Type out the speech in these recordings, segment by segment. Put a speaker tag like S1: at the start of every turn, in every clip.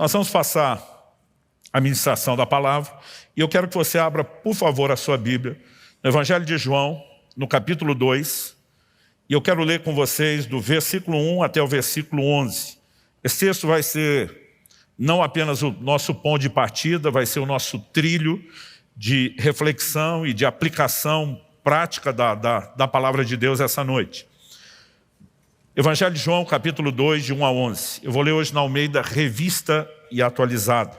S1: Nós vamos passar a ministração da palavra e eu quero que você abra, por favor, a sua Bíblia no Evangelho de João, no capítulo 2, e eu quero ler com vocês do versículo 1 até o versículo 11. Esse texto vai ser não apenas o nosso ponto de partida, vai ser o nosso trilho de reflexão e de aplicação prática da palavra de Deus essa noite. Evangelho de João, capítulo 2, de 1 a 11. Eu vou ler hoje na Almeida Revista e Atualizada.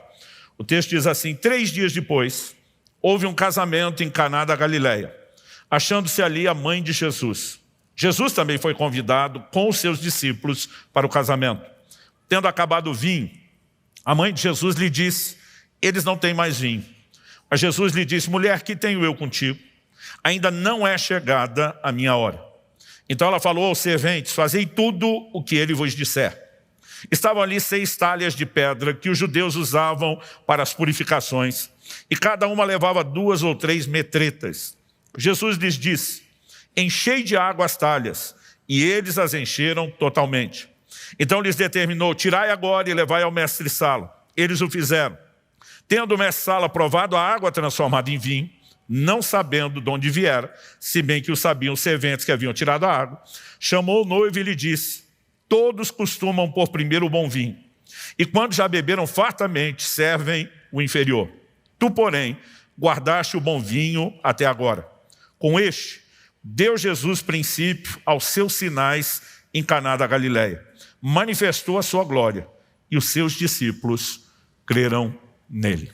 S1: O texto diz assim: 3 dias depois, houve um casamento em Caná da Galileia, achando-se ali a mãe de Jesus. Jesus também foi convidado com os seus discípulos para o casamento. Tendo acabado o vinho, a mãe de Jesus lhe disse: eles não têm mais vinho. Mas Jesus lhe disse: mulher, que tenho eu contigo? Ainda não é chegada a minha hora. Então ela falou aos serventes: fazei tudo o que ele vos disser. Estavam ali 6 talhas de pedra que os judeus usavam para as purificações, e cada uma levava 2 ou 3 metretas. Jesus lhes disse: enchei de água as talhas, e eles as encheram totalmente. Então lhes determinou: tirai agora e levai ao mestre-sala. Eles o fizeram. Tendo o mestre-sala provado a água transformada em vinho, não sabendo de onde viera, se bem que o sabiam os serventes que haviam tirado a água, chamou o noivo e lhe disse: todos costumam pôr primeiro o bom vinho, e quando já beberam fartamente, servem o inferior. Tu, porém, guardaste o bom vinho até agora. Com este, deu Jesus princípio aos seus sinais em Caná da Galileia. Manifestou a sua glória, e os seus discípulos creram nele.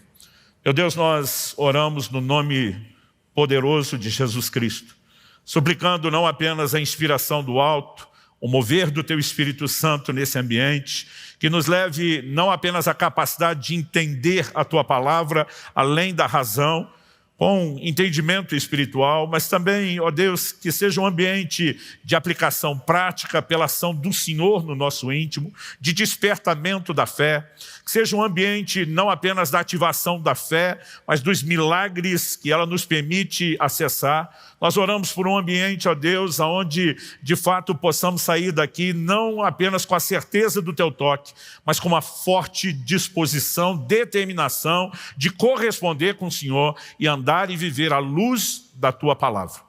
S1: Meu Deus, nós oramos no nome poderoso de Jesus Cristo, suplicando não apenas a inspiração do alto, o mover do Teu Espírito Santo nesse ambiente, que nos leve não apenas a capacidade de entender a Tua palavra, além da razão, com entendimento espiritual, mas também, ó Deus, que seja um ambiente de aplicação prática pela ação do Senhor no nosso íntimo, de despertamento da fé, que seja um ambiente não apenas da ativação da fé, mas dos milagres que ela nos permite acessar. Nós oramos por um ambiente, ó Deus, onde de fato possamos sair daqui não apenas com a certeza do Teu toque, mas com uma forte disposição, determinação de corresponder com o Senhor e andar e viver à luz da Tua palavra.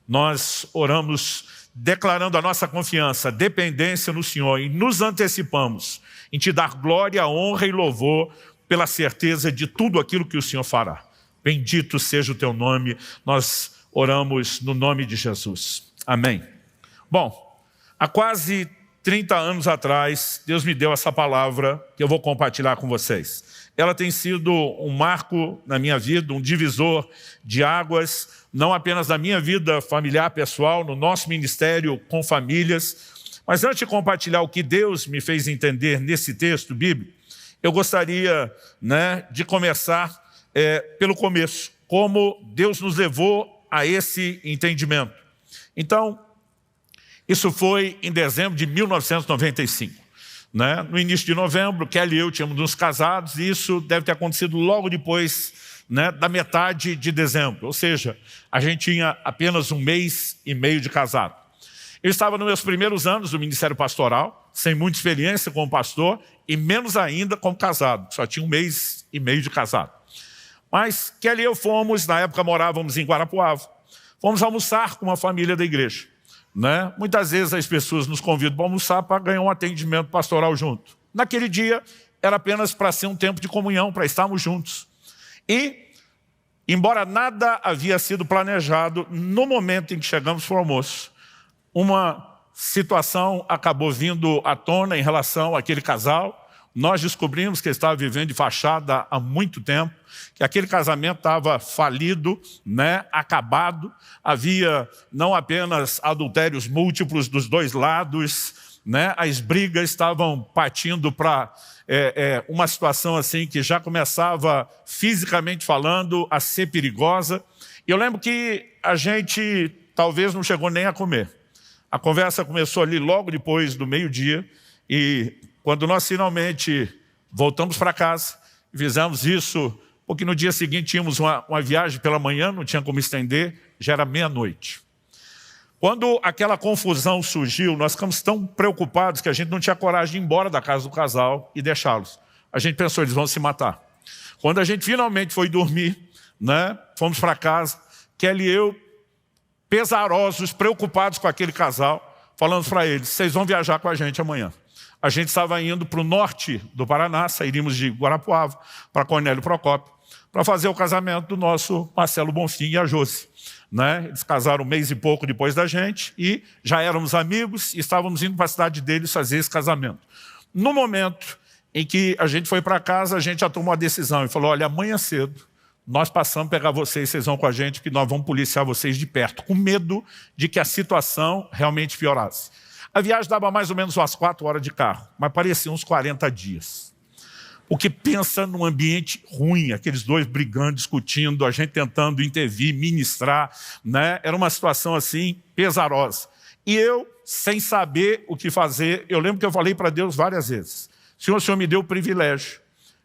S1: Nós oramos declarando a nossa confiança, dependência no Senhor, e nos antecipamos em Te dar glória, honra e louvor pela certeza de tudo aquilo que o Senhor fará. Bendito seja o Teu nome, nós oramos no nome de Jesus. Amém. Bom, há quase 30 anos atrás, Deus me deu essa palavra que eu vou compartilhar com vocês. Ela tem sido um marco na minha vida, um divisor de águas, não apenas na minha vida familiar, pessoal, no nosso ministério com famílias. Mas antes de compartilhar o que Deus me fez entender nesse texto bíblico, eu gostaria de começar pelo começo, como Deus nos levou a esse entendimento. Então, isso foi em dezembro de 1995. No início de novembro, Kelly e eu tínhamos nos casados, e isso deve ter acontecido logo depois da metade de dezembro. Ou seja, a gente tinha apenas 1 mês e meio de casado. Eu estava nos meus primeiros anos do ministério pastoral, sem muita experiência como pastor, e menos ainda como casado. Só tinha 1 mês e meio de casado. Mas Kelly e eu fomos, na época morávamos em Guarapuava, fomos almoçar com uma família da igreja. Muitas vezes as pessoas nos convidam para almoçar para ganhar um atendimento pastoral junto. Naquele dia era apenas para ser um tempo de comunhão, para estarmos juntos. E, embora nada havia sido planejado, no momento em que chegamos para o almoço, uma situação acabou vindo à tona em relação àquele casal. Nós descobrimos que ele estava vivendo de fachada há muito tempo, que aquele casamento estava falido, acabado. Havia não apenas adultérios múltiplos dos dois lados, as brigas estavam partindo para uma situação assim que já começava, fisicamente falando, a ser perigosa. E eu lembro que a gente talvez não chegou nem a comer. A conversa começou ali logo depois do meio-dia, e quando nós finalmente voltamos para casa, fizemos isso, porque no dia seguinte tínhamos uma viagem pela manhã, não tinha como estender, já era meia-noite. Quando aquela confusão surgiu, nós ficamos tão preocupados que a gente não tinha coragem de ir embora da casa do casal e deixá-los. a gente pensou, eles vão se matar. Quando a gente finalmente foi dormir, né, fomos para casa, Kelly e eu, pesarosos, preocupados com aquele casal, falamos para eles, vocês vão viajar com a gente amanhã. A gente estava indo para o norte do Paraná, sairíamos de Guarapuava para Cornélio Procópio, para fazer o casamento do nosso Marcelo Bonfim e a Josi. Né? Eles casaram um mês e pouco depois da gente e já éramos amigos e estávamos indo para a cidade deles fazer esse casamento. No momento em que a gente foi para casa, a gente já tomou a decisão e falou, olha, amanhã cedo nós passamos a pegar vocês, vocês vão com a gente, que nós vamos policiar vocês de perto, com medo de que a situação realmente piorasse. A viagem dava mais ou menos umas 4 horas de carro, mas parecia uns 40 dias. Porque pensa num ambiente ruim, aqueles dois brigando, discutindo, a gente tentando intervir, ministrar, né? Era uma situação assim, pesarosa. E eu, sem saber o que fazer, eu lembro que eu falei para Deus várias vezes, o Senhor me deu o privilégio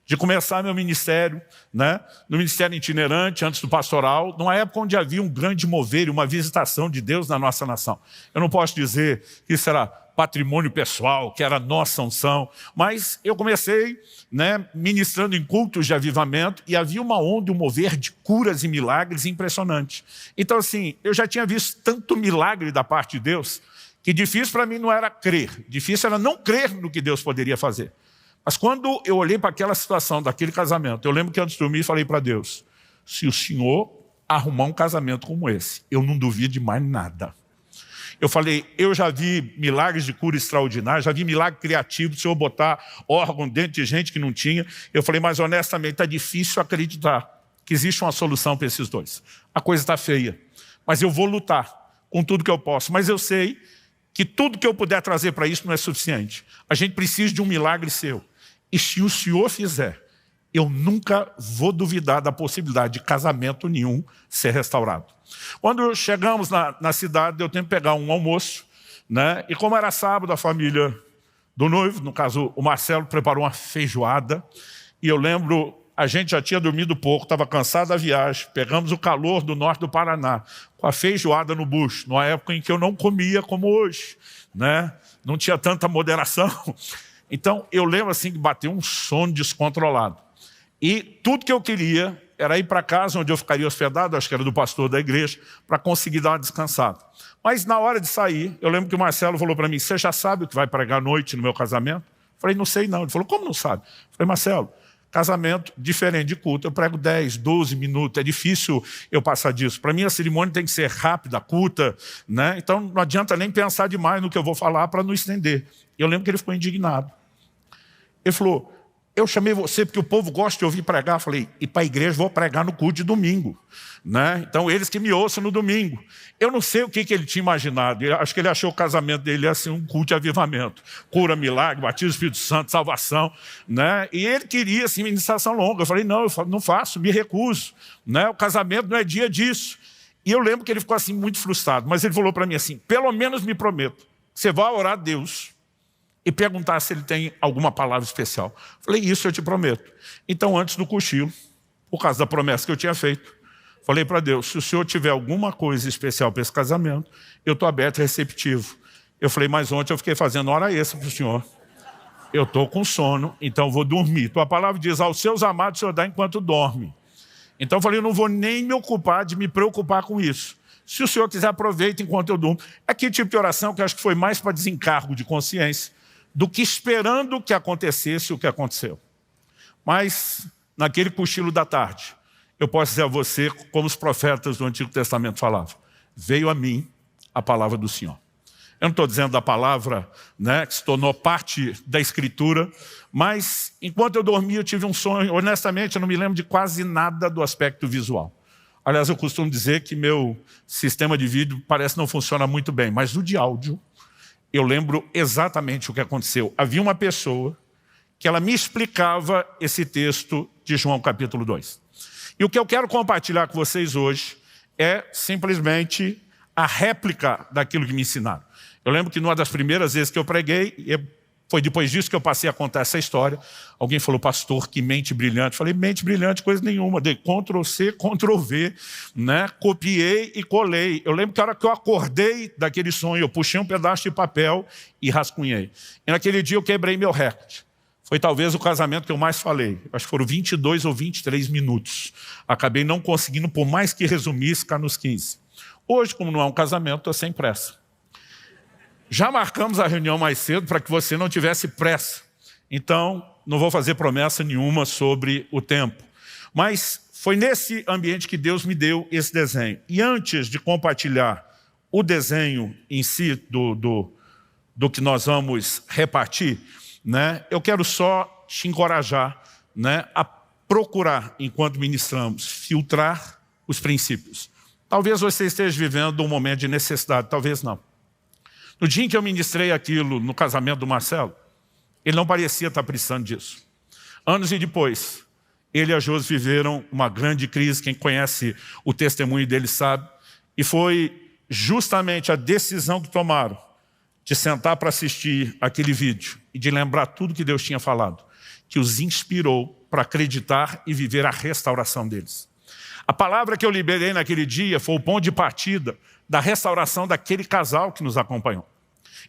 S1: de começar meu ministério, né? No ministério itinerante, antes do pastoral, numa época onde havia um grande mover e uma visitação de Deus na nossa nação. Eu não posso dizer que isso era patrimônio pessoal, que era nossa unção, mas eu comecei, né, ministrando em cultos de avivamento e havia uma onda, um mover de curas e milagres impressionante. Então assim, eu já tinha visto tanto milagre da parte de Deus, que difícil para mim não era crer, difícil era não crer no que Deus poderia fazer. Mas quando eu olhei para aquela situação daquele casamento, eu lembro que antes de dormir falei para Deus, se o Senhor arrumar um casamento como esse, eu não duvido de mais nada. Eu falei, eu já vi milagres de cura extraordinários, já vi milagre criativo, o Senhor botar órgão dentro de gente que não tinha. Eu falei, mas honestamente está difícil acreditar que existe uma solução para esses dois. A coisa está feia, mas eu vou lutar com tudo que eu posso. Mas eu sei que tudo que eu puder trazer para isso não é suficiente. A gente precisa de um milagre seu. E se o Senhor fizer, eu nunca vou duvidar da possibilidade de casamento nenhum ser restaurado. Quando chegamos na cidade, eu tenho que pegar um almoço, né? E como era sábado, a família do noivo, no caso o Marcelo, preparou uma feijoada. E eu lembro, a gente já tinha dormido pouco, estava cansado da viagem, pegamos o calor do norte do Paraná, com a feijoada no bucho, numa época em que eu não comia como hoje, né? Não tinha tanta moderação. Então, eu lembro assim que bateu um sono descontrolado. E tudo que eu queria era ir para casa onde eu ficaria hospedado, acho que era do pastor da igreja, para conseguir dar uma descansada. Mas na hora de sair, eu lembro que o Marcelo falou para mim, você já sabe o que vai pregar à noite no meu casamento? Eu falei, não sei não. Ele falou, como não sabe? Eu falei, Marcelo, casamento diferente de culto, eu prego 10, 12 minutos, é difícil eu passar disso. Para mim a cerimônia tem que ser rápida, curta, né? Então não adianta nem pensar demais no que eu vou falar para não estender. Eu lembro que ele ficou indignado. Ele falou, eu chamei você porque o povo gosta de ouvir pregar. Eu falei, e para a igreja vou pregar no culto de domingo. Né? Então eles que me ouçam no domingo. Eu não sei o que ele tinha imaginado. Eu acho que ele achou o casamento dele assim, um culto de avivamento. Cura, milagre, batismo do Espírito Santo, salvação. Né? E ele queria assim, ministração longa. Eu falei, não, eu não faço, me recuso. Né? O casamento não é dia disso. E eu lembro que ele ficou assim muito frustrado. Mas ele falou para mim assim, pelo menos me prometo, você vai orar a Deus e perguntar se ele tem alguma palavra especial. Falei, isso eu te prometo. Então, antes do cochilo, por causa da promessa que eu tinha feito, falei para Deus, se o Senhor tiver alguma coisa especial para esse casamento, eu estou aberto e receptivo. Eu falei, mas ontem eu fiquei fazendo hora extra para o Senhor. Eu estou com sono, então vou dormir. Tua palavra diz, aos seus amados o Senhor dá enquanto dorme. Então eu falei, eu não vou nem me ocupar de me preocupar com isso. Se o Senhor quiser, aproveita enquanto eu durmo. É aquele tipo de oração que eu acho que foi mais para desencargo de consciência, do que esperando que acontecesse o que aconteceu. Mas, naquele cochilo da tarde, eu posso dizer a você, como os profetas do Antigo Testamento falavam, veio a mim a palavra do Senhor. Eu não estou dizendo da palavra, né, que se tornou parte da Escritura, mas enquanto eu dormia eu tive um sonho, honestamente eu não me lembro de quase nada do aspecto visual. Aliás, eu costumo dizer que meu sistema de vídeo parece não funciona muito bem, mas o de áudio, eu lembro exatamente o que aconteceu. Havia uma pessoa que ela me explicava esse texto de João capítulo 2. E o que eu quero compartilhar com vocês hoje é simplesmente a réplica daquilo que me ensinaram. Eu lembro que numa das primeiras vezes que eu preguei, foi depois disso que eu passei a contar essa história, alguém falou, pastor, que mente brilhante. Eu falei, mente brilhante, coisa nenhuma. Dei Ctrl+C, Ctrl+V, né? Copiei e colei. Eu lembro que a hora que eu acordei daquele sonho, eu puxei um pedaço de papel e rascunhei. E naquele dia eu quebrei meu recorde. Foi talvez o casamento que eu mais falei. Acho que foram 22 ou 23 minutos. Acabei não conseguindo, por mais que resumisse, ficar nos 15. Hoje, como não é um casamento, estou sem pressa. Já marcamos a reunião mais cedo para que você não tivesse pressa. Então, não vou fazer promessa nenhuma sobre o tempo. Mas foi nesse ambiente que Deus me deu esse desenho. E antes de compartilhar o desenho em si do que nós vamos repartir, né, eu quero só te encorajar, né, a procurar, enquanto ministramos, filtrar os princípios. Talvez você esteja vivendo um momento de necessidade, talvez não. No dia em que eu ministrei aquilo no casamento do Marcelo, ele não parecia estar precisando disso. Anos e depois, ele e a Josi viveram uma grande crise, quem conhece o testemunho dele sabe, e foi justamente a decisão que tomaram de sentar para assistir aquele vídeo e de lembrar tudo que Deus tinha falado, que os inspirou para acreditar e viver a restauração deles. A palavra que eu liberei naquele dia foi o ponto de partida da restauração daquele casal que nos acompanhou.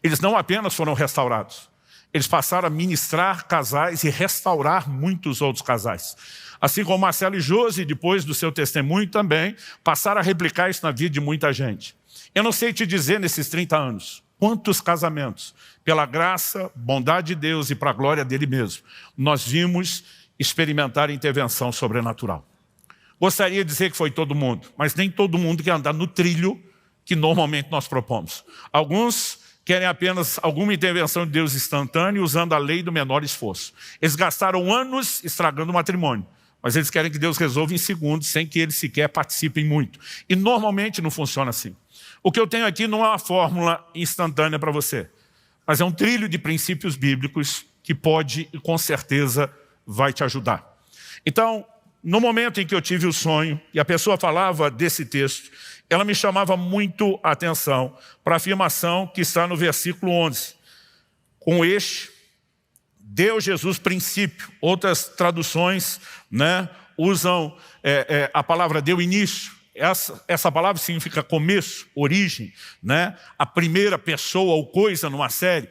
S1: Eles não apenas foram restaurados, eles passaram a ministrar casais e restaurar muitos outros casais. Assim como Marcelo e Josi, depois do seu testemunho também, passaram a replicar isso na vida de muita gente. Eu não sei te dizer nesses 30 anos, quantos casamentos, pela graça, bondade de Deus e para a glória dele mesmo, nós vimos experimentar intervenção sobrenatural. Gostaria de dizer que foi todo mundo, mas nem todo mundo quer andar no trilho que normalmente nós propomos. Alguns querem apenas alguma intervenção de Deus instantânea usando a lei do menor esforço. Eles gastaram anos estragando o matrimônio, mas eles querem que Deus resolva em segundos, sem que eles sequer participem muito. E normalmente não funciona assim. O que eu tenho aqui não é uma fórmula instantânea para você, mas é um trilho de princípios bíblicos que pode e com certeza vai te ajudar. Então, no momento em que eu tive o sonho e a pessoa falava desse texto, ela me chamava muito a atenção para a afirmação que está no versículo 11. Com este, deu Jesus princípio. Outras traduções, né, usam a palavra deu início. Essa palavra significa começo, origem, né? A primeira pessoa ou coisa numa série.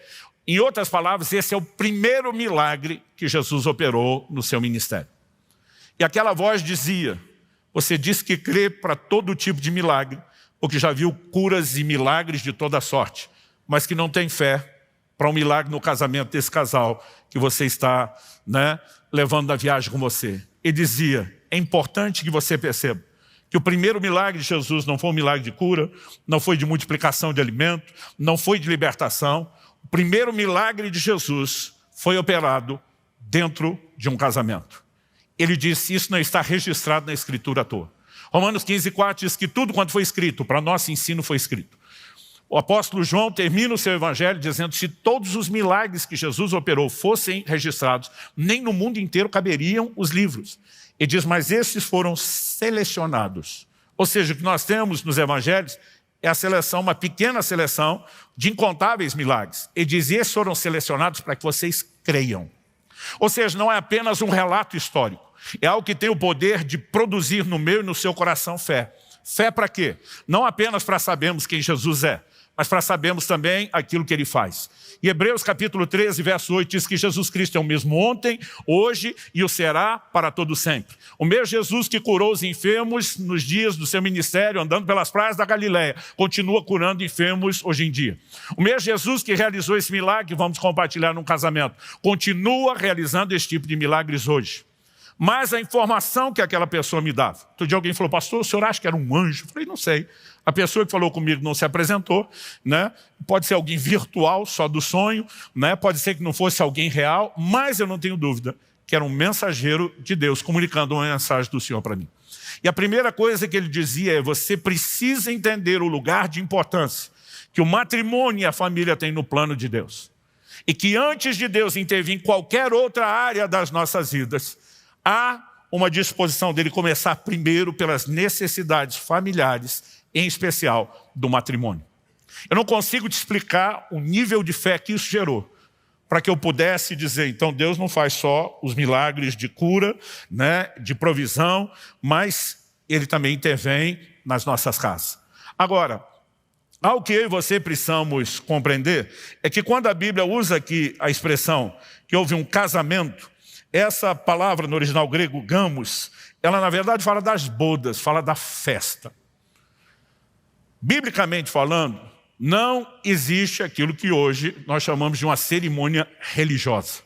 S1: Em outras palavras, esse é o primeiro milagre que Jesus operou no seu ministério. E aquela voz dizia, você diz que crê para todo tipo de milagre, porque já viu curas e milagres de toda sorte, mas que não tem fé para um milagre no casamento desse casal que você está, né, levando na viagem com você. Ele dizia, é importante que você perceba que o primeiro milagre de Jesus não foi um milagre de cura, não foi de multiplicação de alimento, não foi de libertação. O primeiro milagre de Jesus foi operado dentro de um casamento. Ele disse, isso não está registrado na Escritura à toa. Romanos 15:4 diz que tudo quanto foi escrito, para nosso ensino foi escrito. O apóstolo João termina o seu evangelho dizendo que se todos os milagres que Jesus operou fossem registrados, nem no mundo inteiro caberiam os livros. Ele diz, mas esses foram selecionados. Ou seja, o que nós temos nos evangelhos é a seleção, uma pequena seleção de incontáveis milagres. Ele diz, esses foram selecionados para que vocês creiam. Ou seja, não é apenas um relato histórico. É algo que tem o poder de produzir no meu e no seu coração fé. Fé para quê? Não apenas para sabermos quem Jesus é, mas para sabermos também aquilo que ele faz. E Hebreus capítulo 13, verso 8, diz que Jesus Cristo é o mesmo ontem, hoje e o será para todo sempre. O mesmo Jesus que curou os enfermos nos dias do seu ministério, andando pelas praias da Galileia, continua curando enfermos hoje em dia. O mesmo Jesus que realizou esse milagre, vamos compartilhar num casamento, continua realizando esse tipo de milagres hoje. Mas a informação que aquela pessoa me dava. Outro dia alguém falou, pastor, o senhor acha que era um anjo? Eu falei, não sei. A pessoa que falou comigo não se apresentou, né? Pode ser alguém virtual, só do sonho, né? Pode ser que não fosse alguém real, mas eu não tenho dúvida que era um mensageiro de Deus comunicando uma mensagem do Senhor para mim. E a primeira coisa que ele dizia é, você precisa entender o lugar de importância que o matrimônio e a família têm no plano de Deus. E que antes de Deus intervir em qualquer outra área das nossas vidas, há uma disposição dele começar primeiro pelas necessidades familiares, em especial do matrimônio. Eu não consigo te explicar o nível de fé que isso gerou, para que eu pudesse dizer, então Deus não faz só os milagres de cura, né, de provisão, mas ele também intervém nas nossas casas. Agora, Algo que eu e você precisamos compreender é que quando a Bíblia usa aqui a expressão que houve um casamento, essa palavra no original grego, gamos, ela na verdade fala das bodas, fala da festa. Biblicamente falando, não existe aquilo que hoje nós chamamos de uma cerimônia religiosa.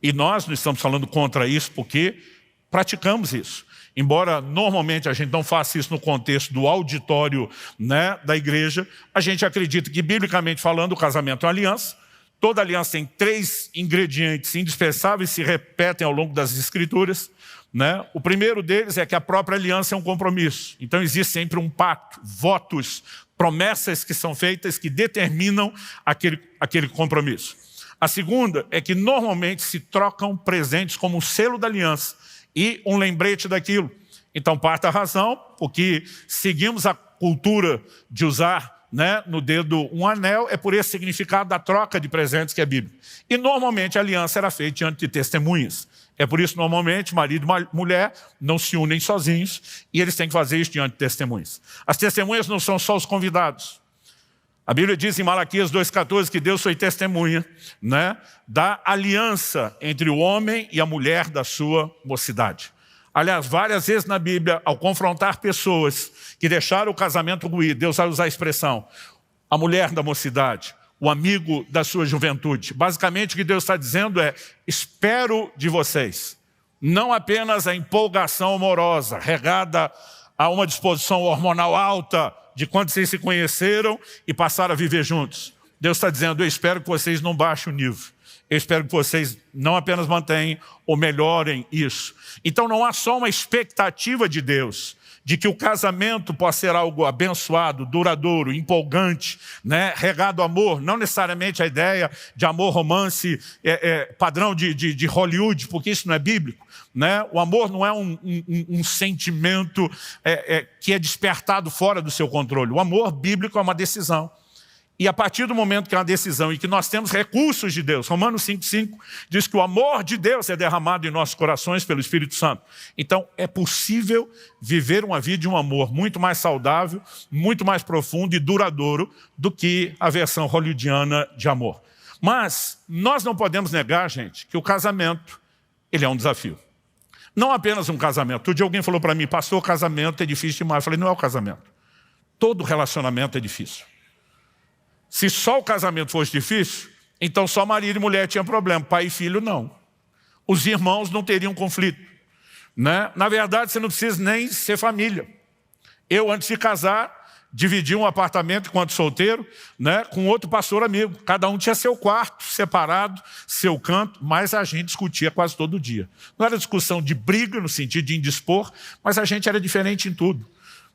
S1: E nós não estamos falando contra isso porque praticamos isso. Embora normalmente a gente não faça isso no contexto do auditório, né, da igreja, a gente acredita que, biblicamente falando, o casamento é uma aliança. Toda aliança tem 3 ingredientes indispensáveis que se repetem ao longo das Escrituras, né? O primeiro deles é que a própria aliança é um compromisso. Então existe sempre um pacto, votos, promessas que são feitas que determinam aquele compromisso. A segunda é que normalmente se trocam presentes como um selo da aliança e um lembrete daquilo. Então, parte da razão, porque seguimos a cultura de usar, né, no dedo um anel, é por esse significado da troca de presentes que é bíblico. E normalmente a aliança era feita diante de testemunhas. É por isso, normalmente, marido e mulher não se unem sozinhos e eles têm que fazer isso diante de testemunhas. As testemunhas não são só os convidados. A Bíblia diz em Malaquias 2,14 que Deus foi testemunha, né, da aliança entre o homem e a mulher da sua mocidade. Aliás, várias vezes na Bíblia, ao confrontar pessoas que deixaram o casamento ruir, Deus vai usar a expressão, a mulher da mocidade, o amigo da sua juventude. Basicamente o que Deus está dizendo é, espero de vocês, não apenas a empolgação amorosa, regada a uma disposição hormonal alta, de quando vocês se conheceram e passaram a viver juntos. Deus está dizendo, eu espero que vocês não baixem o nível. Eu espero que vocês não apenas mantenham ou melhorem isso. Então não há só uma expectativa de Deus, de que o casamento possa ser algo abençoado, duradouro, empolgante, né? Regado a amor, não necessariamente a ideia de amor romance padrão de Hollywood, porque isso não é bíblico. Né? O amor não é um sentimento que é despertado fora do seu controle. O amor bíblico é uma decisão. E a partir do momento que é uma decisão e que nós temos recursos de Deus, Romanos 5,5 diz que o amor de Deus é derramado em nossos corações pelo Espírito Santo. Então é possível viver uma vida de um amor muito mais saudável, muito mais profundo e duradouro do que a versão hollywoodiana de amor. Mas nós não podemos negar, gente, que o casamento ele é um desafio. Não apenas um casamento. Outro dia alguém falou para mim, pastor, o casamento é difícil demais. Eu falei, não é o casamento. Todo relacionamento é difícil. Se só o casamento fosse difícil, então só marido e mulher tinham problema, pai e filho não. Os irmãos não teriam conflito. Né? Na verdade, você não precisa nem ser família. Eu, antes de casar, dividi um apartamento enquanto solteiro, né, com outro pastor amigo. Cada um tinha seu quarto, separado, seu canto, mas a gente discutia quase todo dia. Não era discussão de briga, no sentido de indispor, mas a gente era diferente em tudo.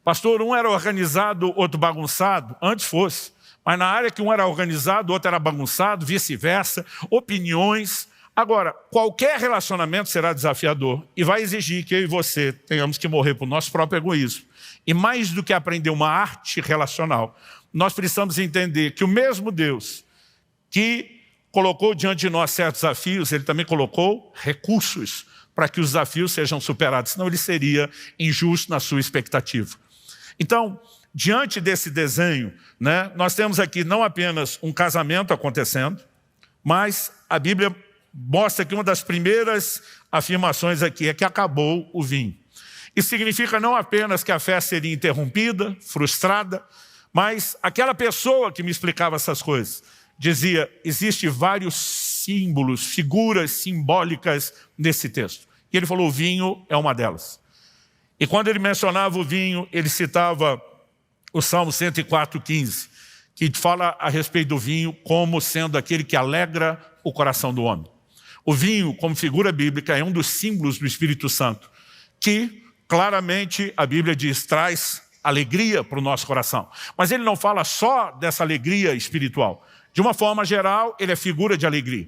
S1: Pastor, um era organizado, outro bagunçado, antes fosse. Mas na área que um era organizado, o outro era bagunçado, vice-versa, opiniões. Agora, qualquer relacionamento será desafiador e vai exigir que eu e você tenhamos que morrer para o nosso próprio egoísmo. E mais do que aprender uma arte relacional, nós precisamos entender que o mesmo Deus que colocou diante de nós certos desafios, Ele também colocou recursos para que os desafios sejam superados, senão Ele seria injusto na sua expectativa. Então, diante desse desenho, né, nós temos aqui não apenas um casamento acontecendo, mas a Bíblia mostra que uma das primeiras afirmações aqui é que acabou o vinho. Isso significa não apenas que a festa seria interrompida, frustrada, mas aquela pessoa que me explicava essas coisas dizia, existem vários símbolos, figuras simbólicas nesse texto. E ele falou, o vinho é uma delas. E quando ele mencionava o vinho, ele citava o Salmo 104,15, que fala a respeito do vinho como sendo aquele que alegra o coração do homem. O vinho, como figura bíblica, é um dos símbolos do Espírito Santo, que claramente a Bíblia diz, traz alegria para o nosso coração. Mas ele não fala só dessa alegria espiritual. De uma forma geral, ele é figura de alegria.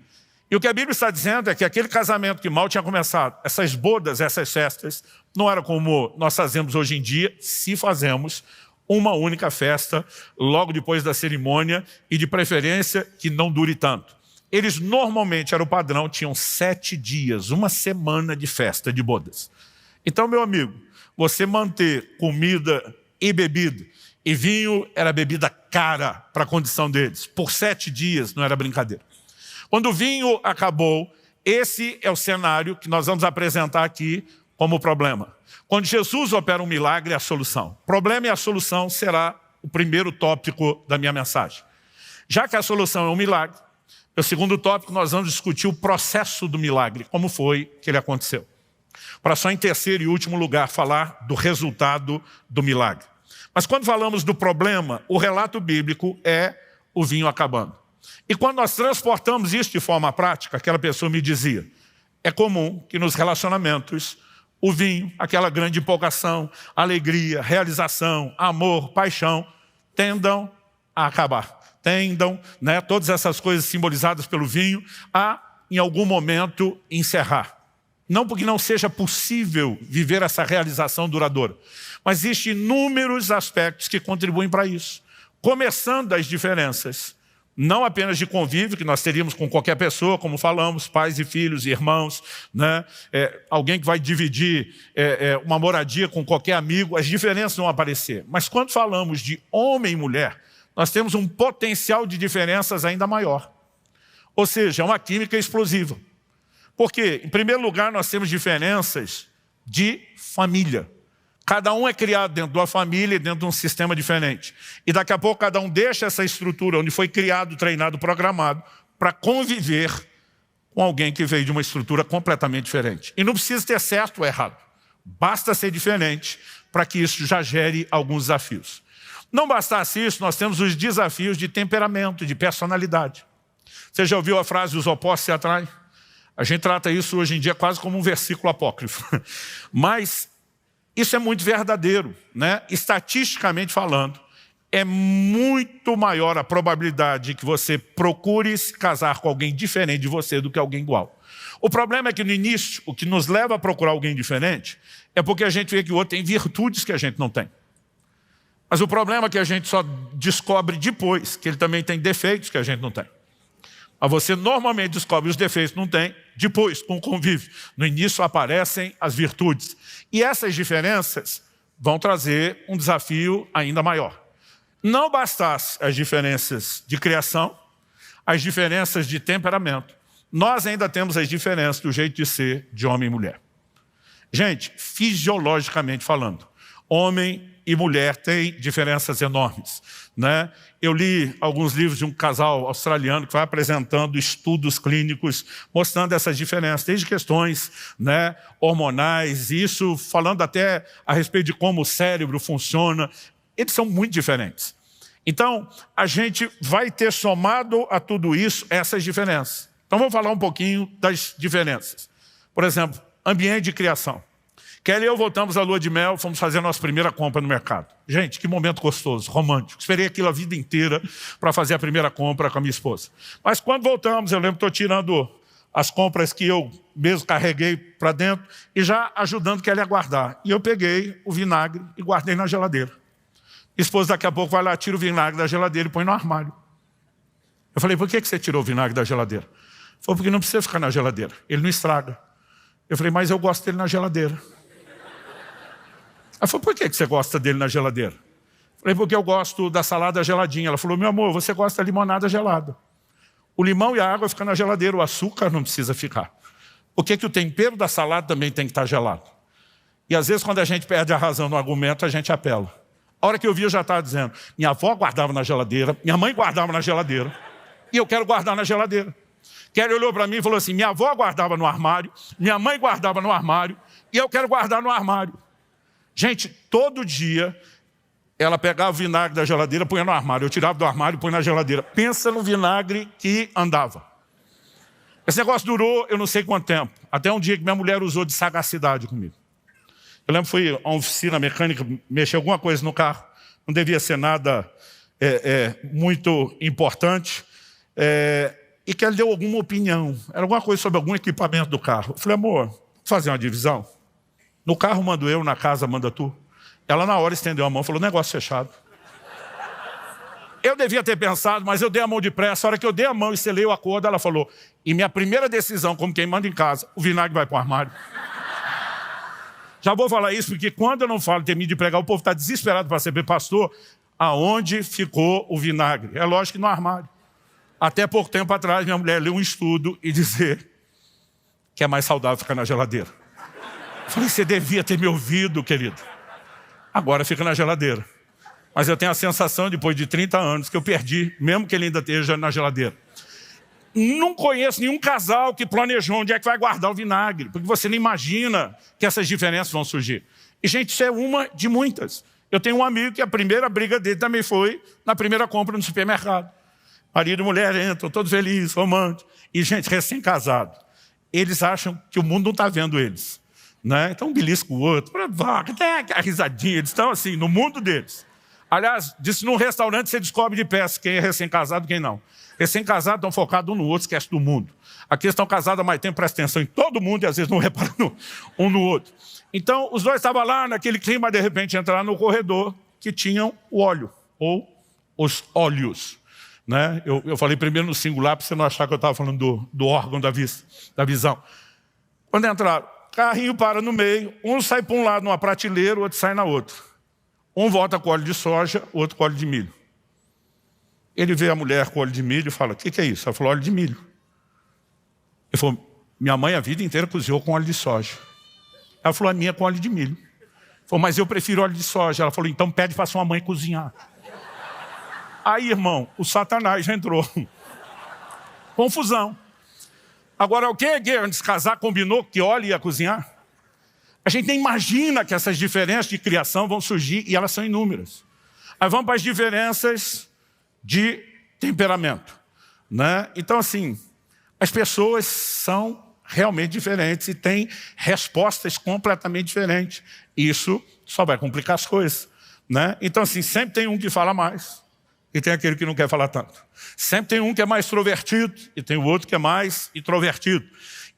S1: E o que a Bíblia está dizendo é que aquele casamento que mal tinha começado, essas bodas, essas festas, não era como nós fazemos hoje em dia, se fazemos uma única festa logo depois da cerimônia e de preferência que não dure tanto. Eles normalmente, era o padrão, tinham 7 dias, uma semana de festa, de bodas. Então, meu amigo, você manter comida e bebida, e vinho era bebida cara para a condição deles. Por 7 dias, não era brincadeira. Quando o vinho acabou, esse é o cenário que nós vamos apresentar aqui como problema. Quando Jesus opera um milagre, é a solução. O problema e a solução será o primeiro tópico da minha mensagem. Já que a solução é um milagre, no segundo tópico nós vamos discutir o processo do milagre, como foi que ele aconteceu. Para só em terceiro e último lugar falar do resultado do milagre. Mas quando falamos do problema, o relato bíblico é o vinho acabando. E quando nós transportamos isso de forma prática, aquela pessoa me dizia, é comum que nos relacionamentos o vinho, aquela grande empolgação, alegria, realização, amor, paixão, tendam a acabar. Tendam, né, todas essas coisas simbolizadas pelo vinho, a, em algum momento, encerrar. Não porque não seja possível viver essa realização duradoura, mas existem inúmeros aspectos que contribuem para isso. Começando das diferenças, não apenas de convívio, que nós teríamos com qualquer pessoa, como falamos, pais e filhos, irmãos, né? Alguém que vai dividir uma moradia com qualquer amigo, as diferenças vão aparecer. Mas quando falamos de homem e mulher, nós temos um potencial de diferenças ainda maior. Ou seja, uma química explosiva. Porque, em primeiro lugar, nós temos diferenças de família. Cada um é criado dentro de uma família e dentro de um sistema diferente. E daqui a pouco cada um deixa essa estrutura onde foi criado, treinado, programado para conviver com alguém que veio de uma estrutura completamente diferente. E não precisa ter certo ou errado. Basta ser diferente para que isso já gere alguns desafios. Não bastasse isso, nós temos os desafios de temperamento, de personalidade. Você já ouviu a frase, os opostos se atraem? A gente trata isso hoje em dia quase como um versículo apócrifo. Mas isso é muito verdadeiro, né? Estatisticamente falando, é muito maior a probabilidade de que você procure se casar com alguém diferente de você do que alguém igual. O problema é que no início, o que nos leva a procurar alguém diferente é porque a gente vê que o outro tem virtudes que a gente não tem. Mas o problema é que a gente só descobre depois que ele também tem defeitos que a gente não tem. Mas você normalmente descobre os defeitos que não tem depois, com o convívio. No início aparecem as virtudes. E essas diferenças vão trazer um desafio ainda maior. Não bastasse as diferenças de criação, as diferenças de temperamento, nós ainda temos as diferenças do jeito de ser de homem e mulher. Gente, fisiologicamente falando, homem e mulher têm diferenças enormes, né? Eu li alguns livros de um casal australiano que vai apresentando estudos clínicos mostrando essas diferenças, desde questões, né, hormonais, isso falando até a respeito de como o cérebro funciona. Eles são muito diferentes. Então, a gente vai ter somado a tudo isso essas diferenças. Então, vamos falar um pouquinho das diferenças. Por exemplo, ambiente de criação. Kelly e eu voltamos à lua de mel, fomos fazer a nossa primeira compra no mercado. Gente, que momento gostoso, romântico. Esperei aquilo a vida inteira para fazer a primeira compra com a minha esposa. Mas quando voltamos, eu lembro que estou tirando as compras que eu mesmo carreguei para dentro e já ajudando Kelly a guardar. E eu peguei o vinagre e guardei na geladeira. Minha esposa daqui a pouco vai lá, tira o vinagre da geladeira e põe no armário. Eu falei, por que você tirou o vinagre da geladeira? Falei, porque não precisa ficar na geladeira, ele não estraga. Eu falei, mas eu gosto dele na geladeira. Ela falou, por que você gosta dele na geladeira? Eu falei, porque eu gosto da salada geladinha. Ela falou, meu amor, você gosta da limonada gelada. O limão e a água ficam na geladeira, o açúcar não precisa ficar. Por que o tempero da salada também tem que estar gelado? E às vezes quando a gente perde a razão no argumento, a gente apela. A hora que eu vi, eu já estava dizendo, minha avó guardava na geladeira, minha mãe guardava na geladeira, e eu quero guardar na geladeira. Kelly olhou para mim e falou assim, minha avó guardava no armário, minha mãe guardava no armário, e eu quero guardar no armário. Gente, todo dia ela pegava o vinagre da geladeira, punha no armário. Eu tirava do armário e punha na geladeira. Pensa no vinagre que andava. Esse negócio durou eu não sei quanto tempo. Até um dia que minha mulher usou de sagacidade comigo. Eu lembro que fui a uma oficina mecânica, mexer alguma coisa no carro. Não devia ser nada muito importante. E que ela deu alguma opinião. Era alguma coisa sobre algum equipamento do carro. Eu falei, amor, vamos fazer uma divisão? No carro mando eu, na casa manda tu. Ela na hora estendeu a mão e falou, negócio fechado. Eu devia ter pensado, mas eu dei a mão depressa. A hora que eu dei a mão e selei o acordo, ela falou, e minha primeira decisão, como quem manda em casa, o vinagre vai para o armário. Já vou falar isso, porque quando eu não falo, termino de pregar, o povo está desesperado para saber, pastor, aonde ficou o vinagre? É lógico que no armário. Até pouco tempo atrás, minha mulher leu um estudo e dizer que é mais saudável ficar na geladeira. Eu falei, você devia ter me ouvido, querido. Agora fica na geladeira. Mas eu tenho a sensação, depois de 30 anos, que eu perdi, mesmo que ele ainda esteja na geladeira. Não conheço nenhum casal que planejou onde é que vai guardar o vinagre, porque você não imagina que essas diferenças vão surgir. E, gente, isso é uma de muitas. Eu tenho um amigo que a primeira briga dele também foi na primeira compra no supermercado. Marido e mulher entram, todos felizes, românticos. E, gente, recém-casado. Eles acham que o mundo não está vendo eles. Né? Então, um belisco o outro, até a risadinha. Eles estão assim, no mundo deles. Aliás, disse num restaurante você descobre de peça quem é recém-casado e quem não. Recém-casados estão focados um no outro, esquece do mundo. Aqui estão casados há mais tempo, prestam atenção em todo mundo e às vezes não reparam um no outro. Então, os dois estavam lá naquele clima, de repente entraram no corredor que tinham o óleo, ou os óleos. Né? Eu falei primeiro no singular para você não achar que eu estava falando do órgão da visão. Quando entraram, o carrinho para no meio, um sai para um lado numa prateleira, o outro sai na outra. Um volta com óleo de soja, o outro com óleo de milho. Ele vê a mulher com óleo de milho e fala, o que é isso? Ela falou, óleo de milho. Ele falou, minha mãe a vida inteira cozinhou com óleo de soja. Ela falou, a minha com óleo de milho. Ele falou, mas eu prefiro óleo de soja. Ela falou, então pede para sua mãe cozinhar. Aí, irmão, o Satanás já entrou. Confusão. Agora, o que antes de casar combinou que óleo ia cozinhar? A gente nem imagina que essas diferenças de criação vão surgir e elas são inúmeras. Aí vamos para as diferenças de temperamento. Né? Então, assim, as pessoas são realmente diferentes e têm respostas completamente diferentes. Isso só vai complicar as coisas. Né? Então, assim, sempre tem um que fala mais e tem aquele que não quer falar tanto. Sempre tem um que é mais extrovertido e tem o outro que é mais introvertido.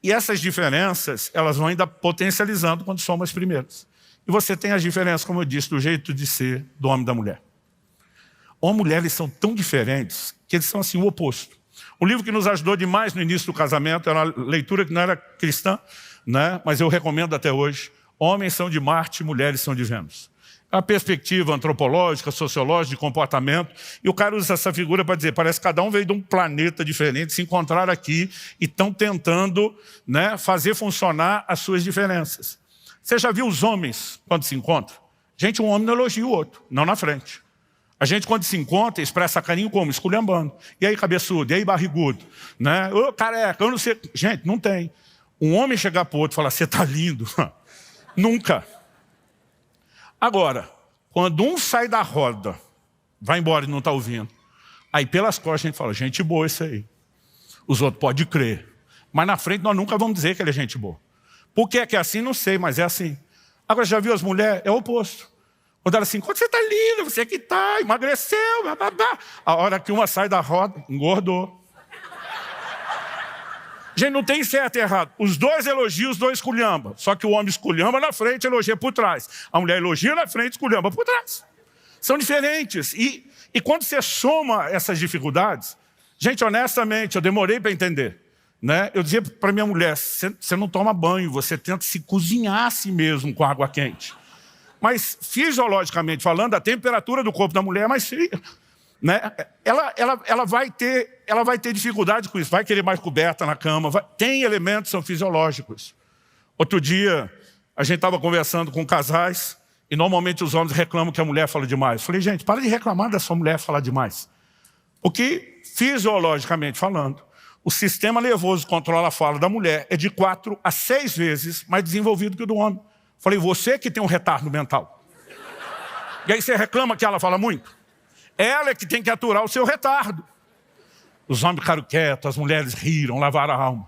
S1: E essas diferenças, elas vão ainda potencializando quando somos as primeiras. E você tem as diferenças, como eu disse, do jeito de ser do homem e da mulher. Homem e mulher, eles são tão diferentes que eles são assim o oposto. O livro que nos ajudou demais no início do casamento era uma leitura que não era cristã, né? Mas eu recomendo até hoje. Homens são de Marte, mulheres são de Vênus. É uma perspectiva antropológica, sociológica, de comportamento. E o cara usa essa figura para dizer, parece que cada um veio de um planeta diferente, se encontraram aqui e estão tentando, né, fazer funcionar as suas diferenças. Você já viu os homens quando se encontram? Gente, um homem não elogia o outro, não na frente. A gente, quando se encontra, expressa carinho como? Esculhambando. E aí, cabeçudo? E aí, barrigudo? Né? Ô, careca, eu não sei. Gente, não tem. Um homem chegar para o outro e falar, você está lindo. Nunca. Agora, quando um sai da roda, vai embora e não está ouvindo, aí pelas costas a gente fala, gente boa isso aí. Os outros podem crer. Mas na frente nós nunca vamos dizer que ele é gente boa. Por que é que é assim? Não sei, mas é assim. Agora, já viu as mulheres? É o oposto. Quando ela assim, quando você está linda, você que está, emagreceu, blá, blá, blá. A hora que uma sai da roda, engordou. Gente, não tem certo e errado. Os dois elogiam, os dois esculhambam. Só que o homem esculhamba na frente, elogia por trás. A mulher elogia na frente, esculhamba por trás. São diferentes. E quando você soma essas dificuldades, gente, honestamente, eu demorei para entender. Né? Eu dizia para minha mulher, você não toma banho, você tenta se cozinhar a si mesmo com água quente. Mas, fisiologicamente falando, a temperatura do corpo da mulher é mais fria. Né? Ela vai ter dificuldade com isso, vai querer mais coberta na cama, tem elementos que são fisiológicos. Outro dia, a gente estava conversando com casais e normalmente os homens reclamam que a mulher fala demais. Eu falei, gente, para de reclamar da sua mulher falar demais. Porque, fisiologicamente falando, o sistema nervoso que controla a fala da mulher é de 4 a 6 vezes mais desenvolvido que o do homem. Eu falei, você que tem um retardo mental. E aí você reclama que ela fala muito? Ela é que tem que aturar o seu retardo. Os homens ficaram quietos, as mulheres riram, lavaram a alma.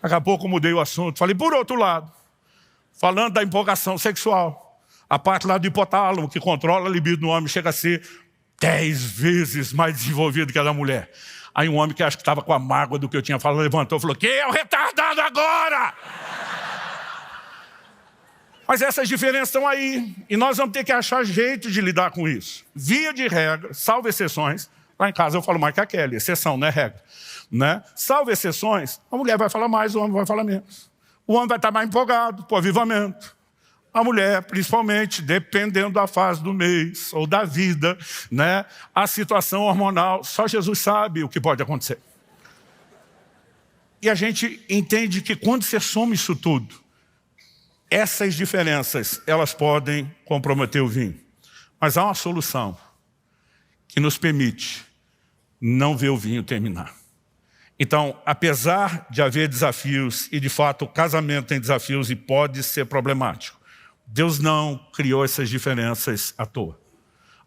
S1: Daqui a pouco eu mudei o assunto. Falei, por outro lado, falando da empolgação sexual, a parte lá do hipotálamo, que controla a libido no homem, chega a ser 10 vezes mais desenvolvido que a da mulher. Aí um homem que acho que estava com a mágoa do que eu tinha falado, levantou e falou, quem é o retardado agora? Mas essas diferenças estão aí, e nós vamos ter que achar jeito de lidar com isso. Via de regra, salvo exceções, lá em casa eu falo mais que a Kelly, exceção, não é regra. Né? Salvo exceções, a mulher vai falar mais, o homem vai falar menos. O homem vai estar mais empolgado, por avivamento. A mulher, principalmente, dependendo da fase do mês ou da vida, né? A situação hormonal, só Jesus sabe o que pode acontecer. E a gente entende que quando você soma isso tudo, essas diferenças, elas podem comprometer o vinho. Mas há uma solução que nos permite não ver o vinho terminar. Então, apesar de haver desafios, e de fato o casamento tem desafios e pode ser problemático, Deus não criou essas diferenças à toa.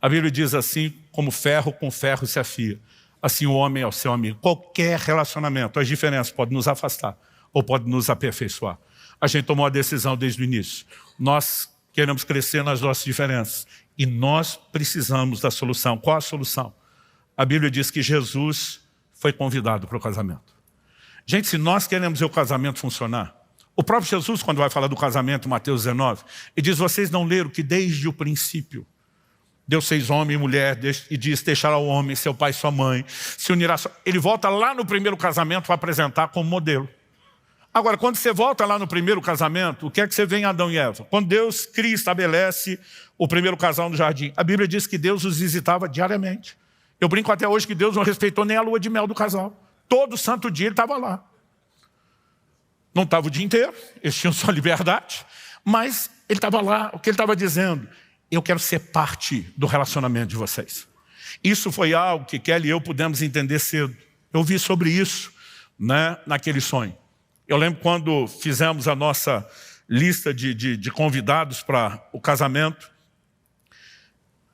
S1: A Bíblia diz assim, como ferro com ferro se afia, assim o homem é o seu amigo. Qualquer relacionamento, as diferenças podem nos afastar ou podem nos aperfeiçoar. A gente tomou a decisão desde o início. Nós queremos crescer nas nossas diferenças e nós precisamos da solução. Qual a solução? A Bíblia diz que Jesus foi convidado para o casamento. Gente, se nós queremos ver o casamento funcionar, o próprio Jesus, quando vai falar do casamento, em Mateus 19, ele diz, vocês não leram que desde o princípio, Deus fez homem e mulher, e diz, deixará o homem, seu pai e sua mãe, se unirá. Ele volta lá no primeiro casamento para apresentar como modelo. Agora, quando você volta lá no primeiro casamento, o que é que você vê em Adão e Eva? Quando Deus cria e estabelece o primeiro casal no jardim, a Bíblia diz que Deus os visitava diariamente. Eu brinco até hoje que Deus não respeitou nem a lua de mel do casal. Todo santo dia ele estava lá. Não estava o dia inteiro, eles tinham sua liberdade, mas ele estava lá, o que ele estava dizendo? Eu quero ser parte do relacionamento de vocês. Isso foi algo que Kelly e eu pudemos entender cedo. Eu vi sobre isso, né, naquele sonho. Eu lembro quando fizemos a nossa lista de convidados para o casamento,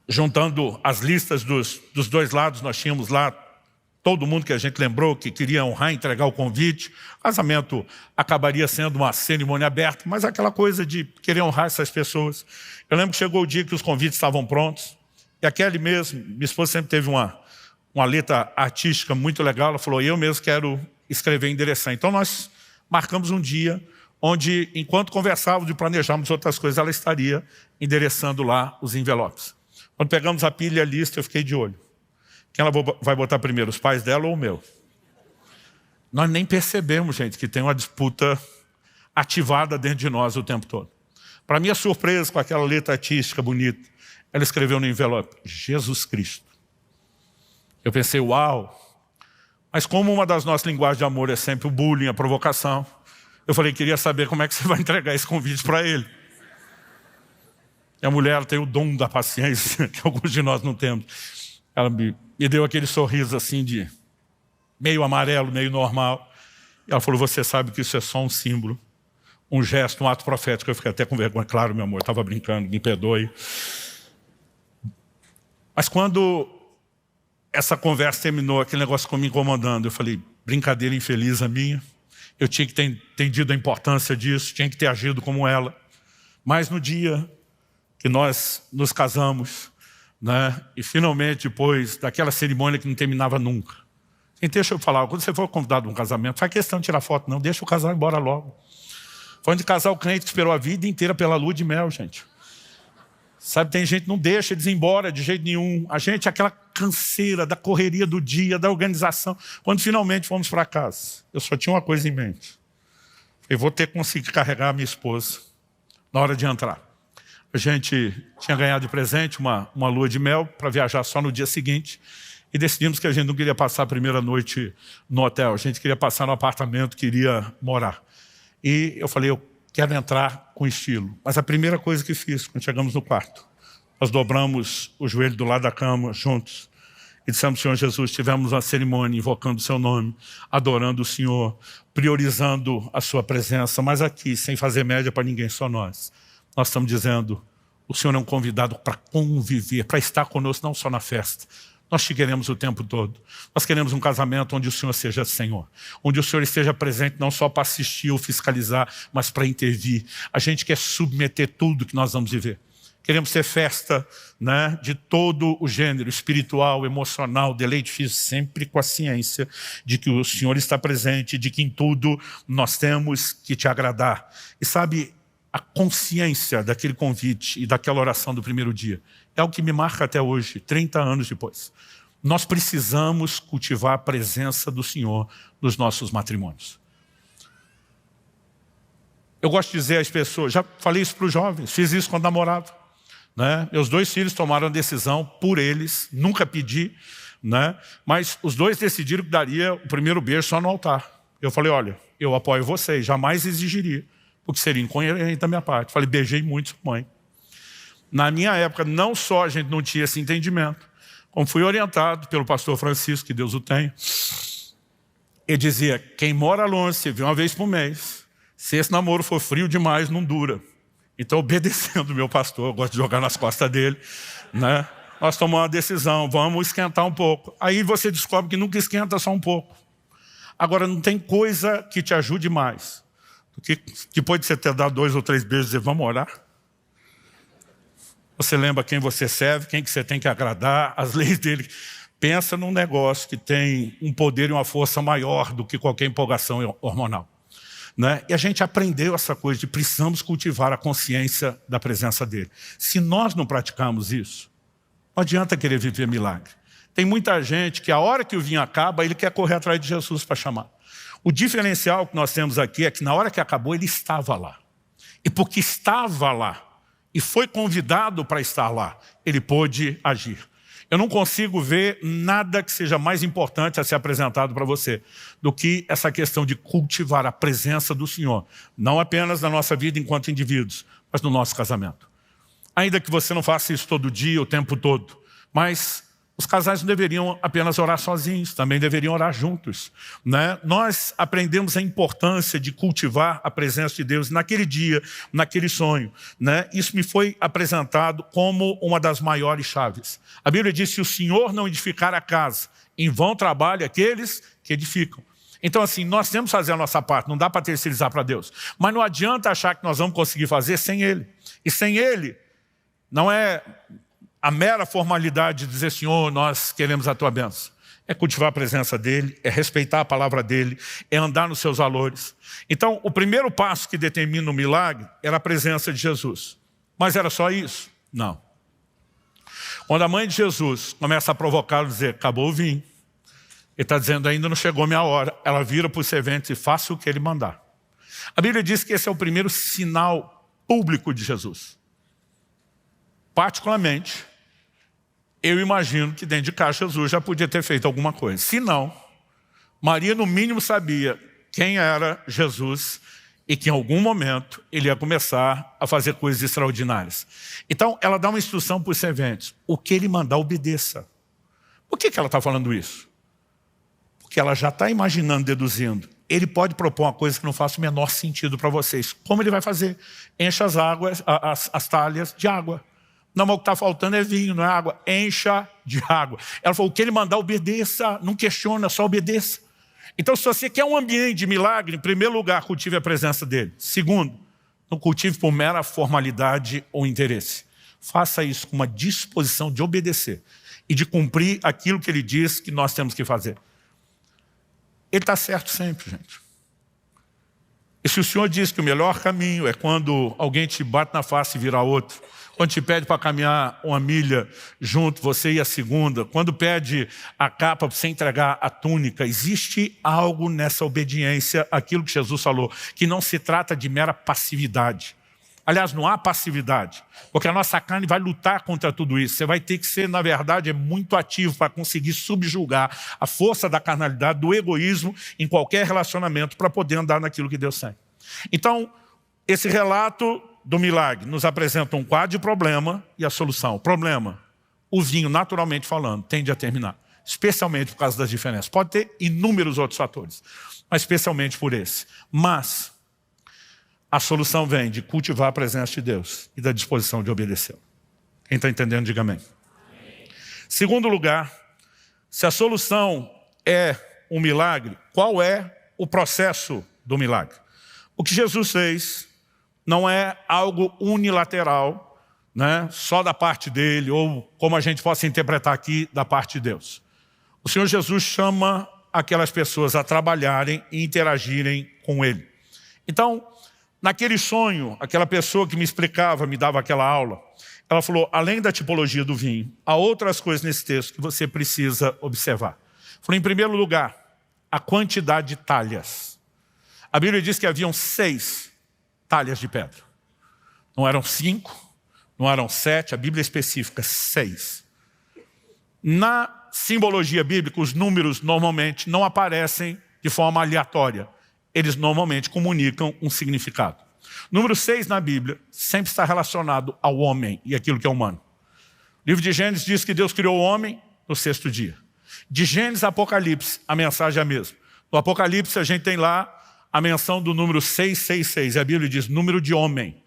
S1: juntando as listas dos dois lados, nós tínhamos lá todo mundo que a gente lembrou que queria honrar e entregar o convite. O casamento acabaria sendo uma cerimônia aberta, mas aquela coisa de querer honrar essas pessoas. Eu lembro que chegou o dia que os convites estavam prontos, e aquele mesmo, minha esposa sempre teve uma letra artística muito legal, ela falou, eu mesmo quero escrever e endereçar. Então nós marcamos um dia onde, enquanto conversávamos e planejávamos outras coisas, ela estaria endereçando lá os envelopes. Quando pegamos a pilha e a lista, eu fiquei de olho. Quem ela vai botar primeiro, os pais dela ou o meu? Nós nem percebemos, gente, que tem uma disputa ativada dentro de nós o tempo todo. Para minha surpresa, com aquela letra artística bonita, ela escreveu no envelope, Jesus Cristo. Eu pensei, uau! Mas como uma das nossas linguagens de amor é sempre o bullying, a provocação, eu falei, queria saber como é que você vai entregar esse convite para ele. E a mulher tem o dom da paciência, que alguns de nós não temos. Ela me deu aquele sorriso assim de meio amarelo, meio normal. E ela falou, você sabe que isso é só um símbolo, um gesto, um ato profético. Eu fiquei até com vergonha. Claro, meu amor, eu estava brincando, me perdoe. Mas quando essa conversa terminou, aquele negócio ficou me incomodando. Eu falei, brincadeira infeliz a minha. Eu tinha que ter entendido a importância disso, tinha que ter agido como ela. Mas no dia que nós nos casamos, né? E finalmente, depois daquela cerimônia que não terminava nunca. Então, deixa eu falar, quando você for convidado a um casamento, faz questão de tirar foto, não, deixa o casal ir embora logo. Foi onde casar o crente que esperou a vida inteira pela lua de mel, gente. Sabe, tem gente que não deixa eles ir embora de jeito nenhum. A gente, aquela canseira da correria do dia, da organização. Quando finalmente fomos para casa, eu só tinha uma coisa em mente. Eu vou ter que conseguir carregar a minha esposa na hora de entrar. A gente tinha ganhado de presente uma lua de mel para viajar só no dia seguinte. E decidimos que a gente não queria passar a primeira noite no hotel. A gente queria passar no apartamento, queria morar. E eu falei, eu quero entrar com estilo. Mas a primeira coisa que fiz, quando chegamos no quarto, nós dobramos o joelho do lado da cama, juntos. E dissemos, Senhor Jesus, tivemos uma cerimônia invocando o seu nome, adorando o Senhor, priorizando a sua presença. Mas aqui, sem fazer média para ninguém, só nós. Nós estamos dizendo, o Senhor é um convidado para conviver, para estar conosco, não só na festa. Nós te queremos o tempo todo. Nós queremos um casamento onde o Senhor seja Senhor. Onde o Senhor esteja presente não só para assistir ou fiscalizar, mas para intervir. A gente quer submeter tudo que nós vamos viver. Queremos ter festa, né, de todo o gênero, espiritual, emocional, deleite físico, sempre com a ciência de que o Senhor está presente, de que em tudo nós temos que te agradar. E sabe, a consciência daquele convite e daquela oração do primeiro dia é o que me marca até hoje, 30 anos depois. Nós precisamos cultivar a presença do Senhor nos nossos matrimônios. Eu gosto de dizer às pessoas, já falei isso para os jovens, fiz isso quando namorava. Né? Meus 2 filhos tomaram a decisão por eles, nunca pedi, né? Mas os 2 decidiram que daria o primeiro beijo só no altar. Eu falei, olha, eu apoio vocês, jamais exigiria, porque seria incoerente da minha parte. Falei, beijei muito sua mãe. Na minha época, não só a gente não tinha esse entendimento, como fui orientado pelo pastor Francisco, que Deus o tenha, ele dizia, quem mora longe, se vê uma vez por mês, se esse namoro for frio demais, não dura. Então, obedecendo o meu pastor, eu gosto de jogar nas costas dele, né? Nós tomamos uma decisão, vamos esquentar um pouco. Aí você descobre que nunca esquenta só um pouco. Agora, não tem coisa que te ajude mais do que depois de você ter dado 2 ou 3 beijos, dizer, vamos orar? Você lembra quem você serve, quem que você tem que agradar, as leis dele. Pensa num negócio que tem um poder e uma força maior do que qualquer empolgação hormonal. Né? E a gente aprendeu essa coisa de precisamos cultivar a consciência da presença dele. Se nós não praticarmos isso, não adianta querer viver milagre. Tem muita gente que a hora que o vinho acaba, ele quer correr atrás de Jesus para chamar. O diferencial que nós temos aqui é que na hora que acabou, ele estava lá. E porque estava lá e foi convidado para estar lá, ele pôde agir. Eu não consigo ver nada que seja mais importante a ser apresentado para você do que essa questão de cultivar a presença do Senhor. Não apenas na nossa vida enquanto indivíduos, mas no nosso casamento. Ainda que você não faça isso todo dia, o tempo todo, mas os casais não deveriam apenas orar sozinhos, também deveriam orar juntos. Né? Nós aprendemos a importância de cultivar a presença de Deus naquele dia, naquele sonho. Né? Isso me foi apresentado como uma das maiores chaves. A Bíblia diz, se o Senhor não edificar a casa, em vão trabalham aqueles que edificam. Então assim, nós temos que fazer a nossa parte, não dá para terceirizar para Deus. Mas não adianta achar que nós vamos conseguir fazer sem Ele. E sem Ele, não é a mera formalidade de dizer, Senhor, nós queremos a tua bênção. É cultivar a presença dEle, é respeitar a palavra dEle, é andar nos seus valores. Então, o primeiro passo que determina o milagre era a presença de Jesus. Mas era só isso? Não. Quando a mãe de Jesus começa a provocá-lo, dizer, acabou o vinho. Ele está dizendo, ainda não chegou a minha hora. Ela vira para os serventes e faça o que ele mandar. A Bíblia diz que esse é o primeiro sinal público de Jesus. Particularmente, eu imagino que dentro de casa Jesus já podia ter feito alguma coisa. Se não, Maria no mínimo sabia quem era Jesus e que em algum momento ele ia começar a fazer coisas extraordinárias. Então ela dá uma instrução para os serventes. O que ele mandar, obedeça. Por que ela está falando isso? Porque ela já está imaginando, deduzindo. Ele pode propor uma coisa que não faça o menor sentido para vocês. Como ele vai fazer? Encha as águas, as talhas de água. Não, mas o que está faltando é vinho, não é água. Encha de água. Ela falou, o que ele mandar, obedeça. Não questiona, só obedeça. Então, se você quer um ambiente de milagre, em primeiro lugar, cultive a presença dele. Segundo, não cultive por mera formalidade ou interesse. Faça isso com uma disposição de obedecer e de cumprir aquilo que ele diz que nós temos que fazer. Ele está certo sempre, gente. E se o Senhor diz que o melhor caminho é quando alguém te bate na face e vira outro, quando te pede para caminhar 1 milha junto, você e a segunda, quando pede a capa para você entregar a túnica, existe algo nessa obediência, aquilo que Jesus falou, que não se trata de mera passividade. Aliás, não há passividade, porque a nossa carne vai lutar contra tudo isso. Você vai ter que ser, na verdade, muito ativo para conseguir subjugar a força da carnalidade, do egoísmo em qualquer relacionamento para poder andar naquilo que Deus tem. Então, esse relato do milagre nos apresenta um quadro de problema e a solução. O problema, o vinho, naturalmente falando, tende a terminar, especialmente por causa das diferenças. Pode ter inúmeros outros fatores, mas especialmente por esse. Mas a solução vem de cultivar a presença de Deus e da disposição de obedecer. Quem está entendendo, diga amém. Segundo lugar, se a solução é um milagre, qual é o processo do milagre? O que Jesus fez não é algo unilateral, né, só da parte dele, ou como a gente possa interpretar aqui, da parte de Deus. O Senhor Jesus chama aquelas pessoas a trabalharem e interagirem com Ele. Então, naquele sonho, aquela pessoa que me explicava, me dava aquela aula, ela falou, além da tipologia do vinho, há outras coisas nesse texto que você precisa observar. Falou, em primeiro lugar, a quantidade de talhas. A Bíblia diz que haviam 6 talhas de pedra. Não eram 5, não eram 7, a Bíblia especifica 6. Na simbologia bíblica, os números normalmente não aparecem de forma aleatória. Eles normalmente comunicam um significado. Número 6 na Bíblia sempre está relacionado ao homem e aquilo que é humano. O livro de Gênesis diz que Deus criou o homem no 6º dia. De Gênesis a Apocalipse, a mensagem é a mesma. No Apocalipse a gente tem lá a menção do número 666. E a Bíblia diz número de homem.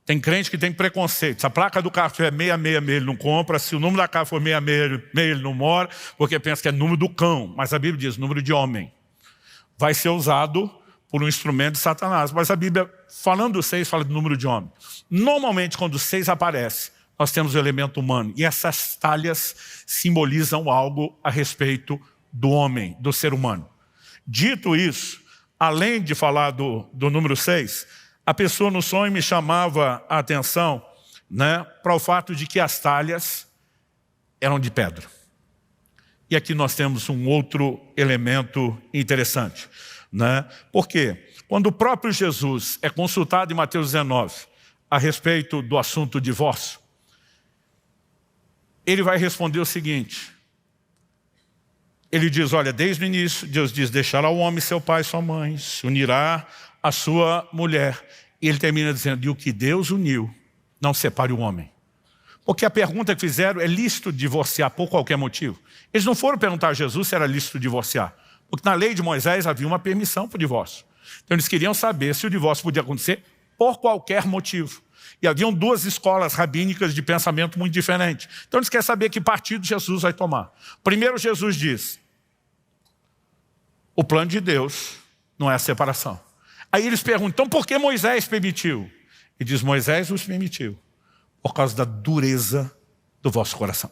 S1: Tem crente que tem preconceito. Se a placa do carro tiver 666, ele não compra. Se o número da casa for 666, ele não mora, porque pensa que é número do cão. Mas a Bíblia diz número de homem. Vai ser usado por um instrumento de Satanás. Mas a Bíblia, falando do 6, fala do número de homem. Normalmente, quando o 6 aparece, nós temos o elemento humano. E essas talhas simbolizam algo a respeito do homem, do ser humano. Dito isso, além de falar do número 6, a pessoa no sonho me chamava a atenção, para o fato de que as talhas eram de pedra. E aqui nós temos um outro elemento interessante. Porque quando o próprio Jesus é consultado em Mateus 19 a respeito do assunto divórcio, ele vai responder o seguinte. Ele diz, olha, desde o início, Deus diz, deixará o homem seu pai e sua mãe, se unirá a sua mulher. E ele termina dizendo, e o que Deus uniu, não separe o homem. Porque a pergunta que fizeram é lícito divorciar por qualquer motivo. Eles não foram perguntar a Jesus se era lícito divorciar. Porque na lei de Moisés havia uma permissão para o divórcio. Então eles queriam saber se o divórcio podia acontecer por qualquer motivo. E haviam 2 escolas rabínicas de pensamento muito diferentes. Então eles querem saber que partido Jesus vai tomar. Primeiro Jesus diz, o plano de Deus não é a separação. Aí eles perguntam, então por que Moisés permitiu? E diz, Moisés os permitiu por causa da dureza do vosso coração.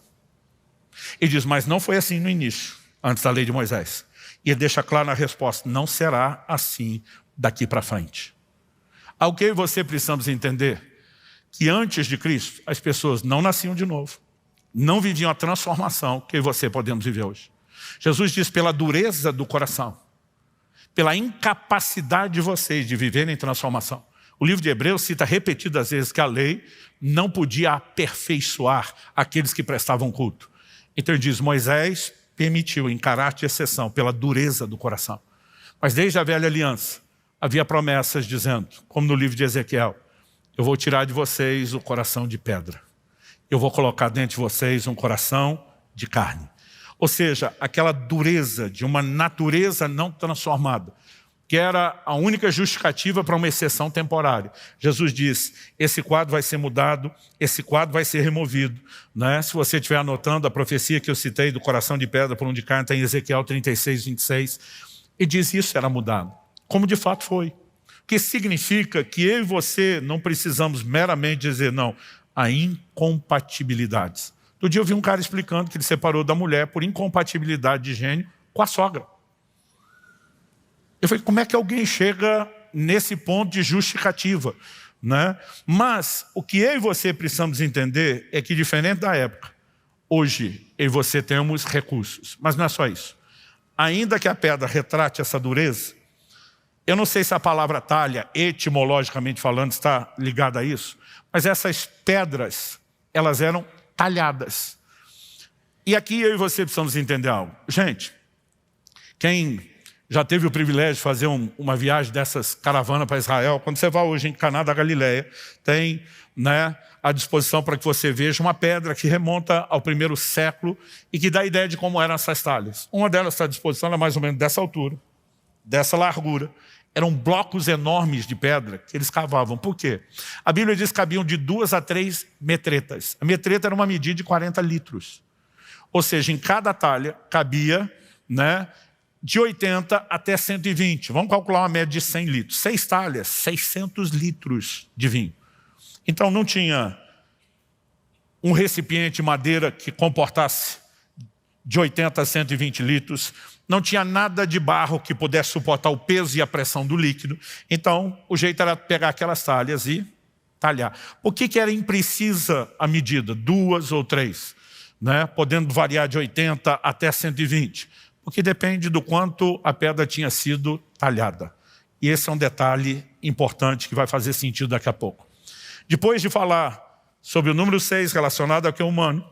S1: E diz, mas não foi assim no início, antes da lei de Moisés. E ele deixa claro na resposta, não será assim daqui para frente. Ao que você precisamos entender que antes de Cristo, as pessoas não nasciam de novo, não viviam a transformação que eu e você podemos viver hoje. Jesus diz, pela dureza do coração, pela incapacidade de vocês de viverem transformação. O livro de Hebreus cita repetidas vezes que a lei não podia aperfeiçoar aqueles que prestavam culto. Então ele diz, Moisés permitiu, em caráter de exceção, pela dureza do coração. Mas desde a velha aliança, havia promessas dizendo, como no livro de Ezequiel, eu vou tirar de vocês o coração de pedra. Eu vou colocar dentro de vocês um coração de carne. Ou seja, aquela dureza de uma natureza não transformada, que era a única justificativa para uma exceção temporária. Jesus diz, esse quadro vai ser mudado, esse quadro vai ser removido. Se você estiver anotando a profecia que eu citei do coração de pedra por um de carne, está em Ezequiel 36, 26. E diz isso era mudado, como de fato foi. O que significa que eu e você não precisamos meramente dizer não. Há incompatibilidades. Outro dia eu vi um cara explicando que ele separou da mulher por incompatibilidade de gênio com a sogra. Eu falei, como é que alguém chega nesse ponto de justificativa? Mas o que eu e você precisamos entender é que, diferente da época, hoje eu e você temos recursos. Mas não é só isso. Ainda que a pedra retrate essa dureza, eu não sei se a palavra talha, etimologicamente falando, está ligada a isso, mas essas pedras, elas eram talhadas. E aqui eu e você precisamos entender algo. Gente, quem já teve o privilégio de fazer uma viagem dessas caravanas para Israel, quando você vai hoje em Caná da Galileia, tem à disposição para que você veja uma pedra que remonta ao 1º século e que dá a ideia de como eram essas talhas. Uma delas está à disposição, ela é mais ou menos dessa altura, dessa largura. Eram blocos enormes de pedra que eles cavavam. Por quê? A Bíblia diz que cabiam de 2 a 3 metretas. A metreta era uma medida de 40 litros. Ou seja, em cada talha cabia de 80 até 120. Vamos calcular uma média de 100 litros. 6 talhas, 600 litros de vinho. Então não tinha um recipiente de madeira que comportasse de 80 a 120 litros. Não tinha nada de barro que pudesse suportar o peso e a pressão do líquido. Então, o jeito era pegar aquelas talhas e talhar. Por que era imprecisa a medida? 2 ou 3, podendo variar de 80 até 120. Porque depende do quanto a pedra tinha sido talhada. E esse é um detalhe importante que vai fazer sentido daqui a pouco. Depois de falar sobre o número 6 relacionado ao que é humano,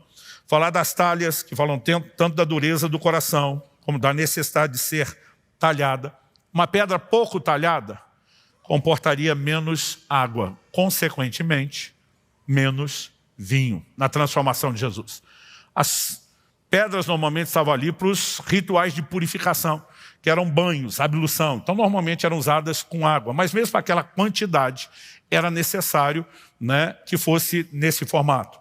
S1: falar das talhas, que falam tanto da dureza do coração, como da necessidade de ser talhada. Uma pedra pouco talhada comportaria menos água, consequentemente, menos vinho, na transformação de Jesus. As pedras normalmente estavam ali para os rituais de purificação, que eram banhos, ablução. Então, normalmente eram usadas com água, mas mesmo para aquela quantidade, era necessário, né, que fosse nesse formato.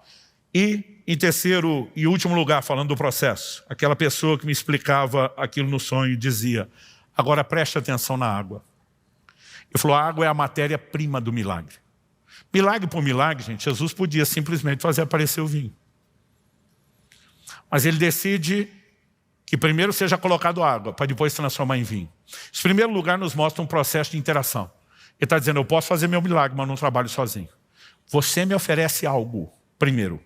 S1: E, em terceiro e último lugar, falando do processo, aquela pessoa que me explicava aquilo no sonho dizia: agora preste atenção na água. Ele falou: a água é a matéria-prima do milagre. Milagre por milagre, gente, Jesus podia simplesmente fazer aparecer o vinho. Mas ele decide que primeiro seja colocado água, para depois se transformar em vinho. Em primeiro lugar, nos mostra um processo de interação. Ele está dizendo: eu posso fazer meu milagre, mas não trabalho sozinho. Você me oferece algo primeiro,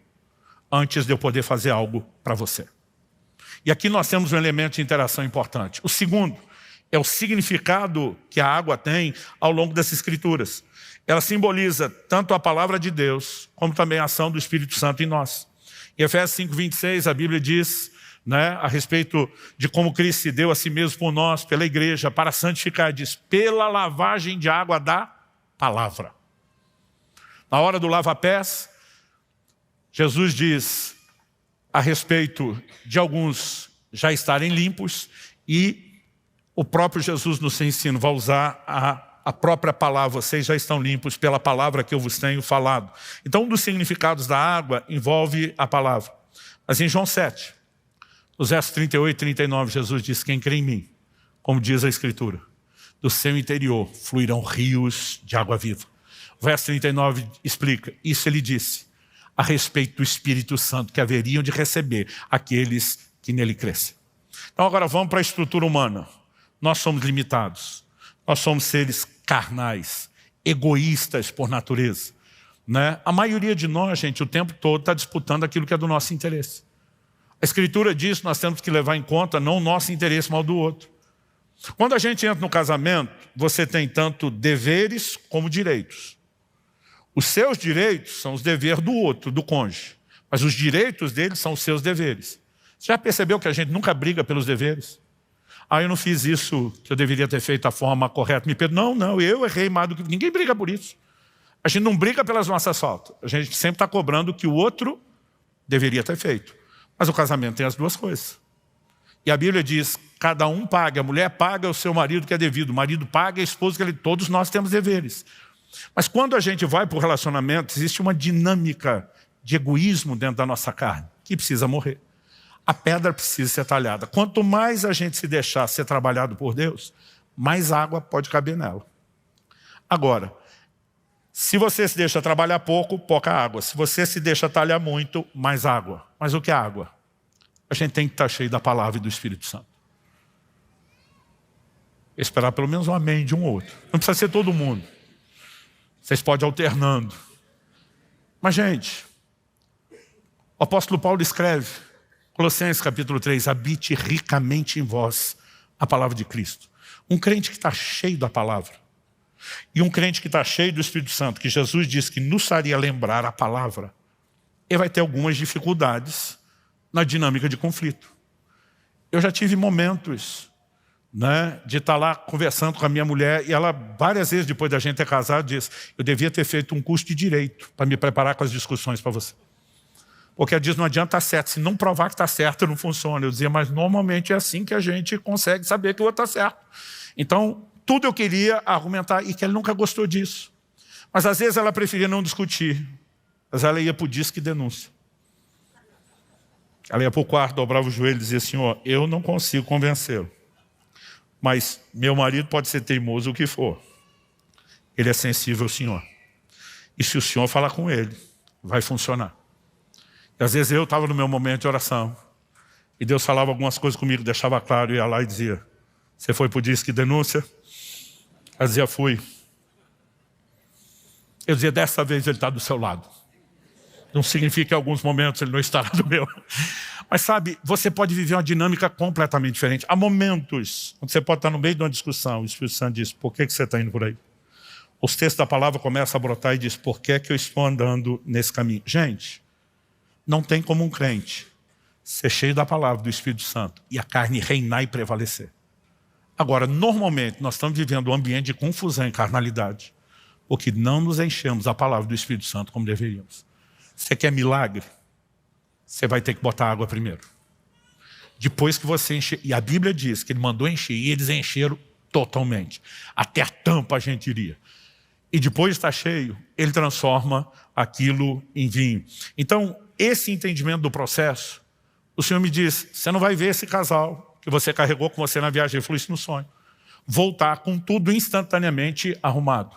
S1: antes de eu poder fazer algo para você. E aqui nós temos um elemento de interação importante. O segundo é o significado que a água tem ao longo das Escrituras. Ela simboliza tanto a palavra de Deus, como também a ação do Espírito Santo em nós. Em Efésios 5:26, a Bíblia diz, né, a respeito de como Cristo se deu a si mesmo por nós, pela igreja, para santificar, diz: pela lavagem de água da palavra. Na hora do lava-pés, Jesus diz a respeito de alguns já estarem limpos, e o próprio Jesus no seu ensino vai usar a própria palavra: vocês já estão limpos pela palavra que eu vos tenho falado. Então, um dos significados da água envolve a palavra. Mas em João 7, nos versos 38 e 39, Jesus diz: quem crê em mim, como diz a Escritura, do seu interior fluirão rios de água viva. O verso 39 explica: isso ele disse a respeito do Espírito Santo que haveriam de receber aqueles que nele crescem. Então agora vamos para a estrutura humana. Nós somos limitados. Nós somos seres carnais, egoístas por natureza, né? A maioria de nós, gente, o tempo todo está disputando aquilo que é do nosso interesse. A Escritura diz que nós temos que levar em conta não o nosso interesse, mas o do outro. Quando a gente entra no casamento, você tem tanto deveres como direitos. Os seus direitos são os deveres do outro, do cônjuge. Mas os direitos dele são os seus deveres. Você já percebeu que a gente nunca briga pelos deveres? Ah, eu não fiz isso que eu deveria ter feito da forma correta. Me perdoa. Não, eu errei mais do que... Ninguém briga por isso. A gente não briga pelas nossas faltas. A gente sempre está cobrando o que o outro deveria ter feito. Mas o casamento tem as duas coisas. E a Bíblia diz: cada um paga. A mulher paga o seu marido que é devido. O marido paga a esposa que é devido. Todos nós temos deveres. Mas quando a gente vai para o relacionamento, existe uma dinâmica de egoísmo dentro da nossa carne, que precisa morrer. A pedra precisa ser talhada. Quanto mais a gente se deixar ser trabalhado por Deus, mais água pode caber nela. Agora, se você se deixa trabalhar pouco, pouca água. Se você se deixa talhar muito, mais água. Mas o que é água? A gente tem que estar cheio da palavra e do Espírito Santo. Esperar pelo menos um amém de um ou outro. Não precisa ser todo mundo. Vocês podem ir alternando. Mas, gente, o apóstolo Paulo escreve, Colossenses capítulo 3, habite ricamente em vós a palavra de Cristo. Um crente que está cheio da palavra, e um crente que está cheio do Espírito Santo, que Jesus disse que nos faria lembrar a palavra, ele vai ter algumas dificuldades na dinâmica de conflito. Eu já tive momentos, né, de estar lá conversando com a minha mulher, e ela várias vezes depois da gente ter casado disse: eu devia ter feito um curso de direito para me preparar com as discussões para você. Porque ela diz: não adianta estar certo, se não provar que está certo não funciona. Eu dizia: mas normalmente é assim que a gente consegue saber que o outro está certo. Então tudo eu queria argumentar, e que ele nunca gostou disso. Mas às vezes ela preferia não discutir, mas ela ia para o disque denúncia. Ela ia para o quarto, dobrava o joelho e dizia assim: ó, eu não consigo convencê-lo. Mas meu marido pode ser teimoso o que for. Ele é sensível ao Senhor. E se o Senhor falar com ele, vai funcionar. E às vezes eu estava no meu momento de oração. E Deus falava algumas coisas comigo, deixava claro, ia lá e dizia: você foi para o disque denúncia? Ela dizia: fui. Eu dizia: dessa vez ele está do seu lado. Não significa que em alguns momentos ele não estará do meu. Mas sabe, você pode viver uma dinâmica completamente diferente. Há momentos onde você pode estar no meio de uma discussão, o Espírito Santo diz, por que você está indo por aí? Os textos da palavra começam a brotar e diz, por que eu estou andando nesse caminho? Gente, não tem como um crente ser cheio da palavra do Espírito Santo e a carne reinar e prevalecer. Agora, normalmente, nós estamos vivendo um ambiente de confusão e carnalidade, porque não nos enchemos da palavra do Espírito Santo como deveríamos. Você quer milagre? Você vai ter que botar água primeiro. Depois que você encher, e a Bíblia diz que ele mandou encher, e eles encheram totalmente. Até a tampa a gente iria. E depois de estar cheio, ele transforma aquilo em vinho. Então, esse entendimento do processo, o Senhor me diz, você não vai ver esse casal que você carregou com você na viagem, ele falou isso no sonho, voltar com tudo instantaneamente arrumado.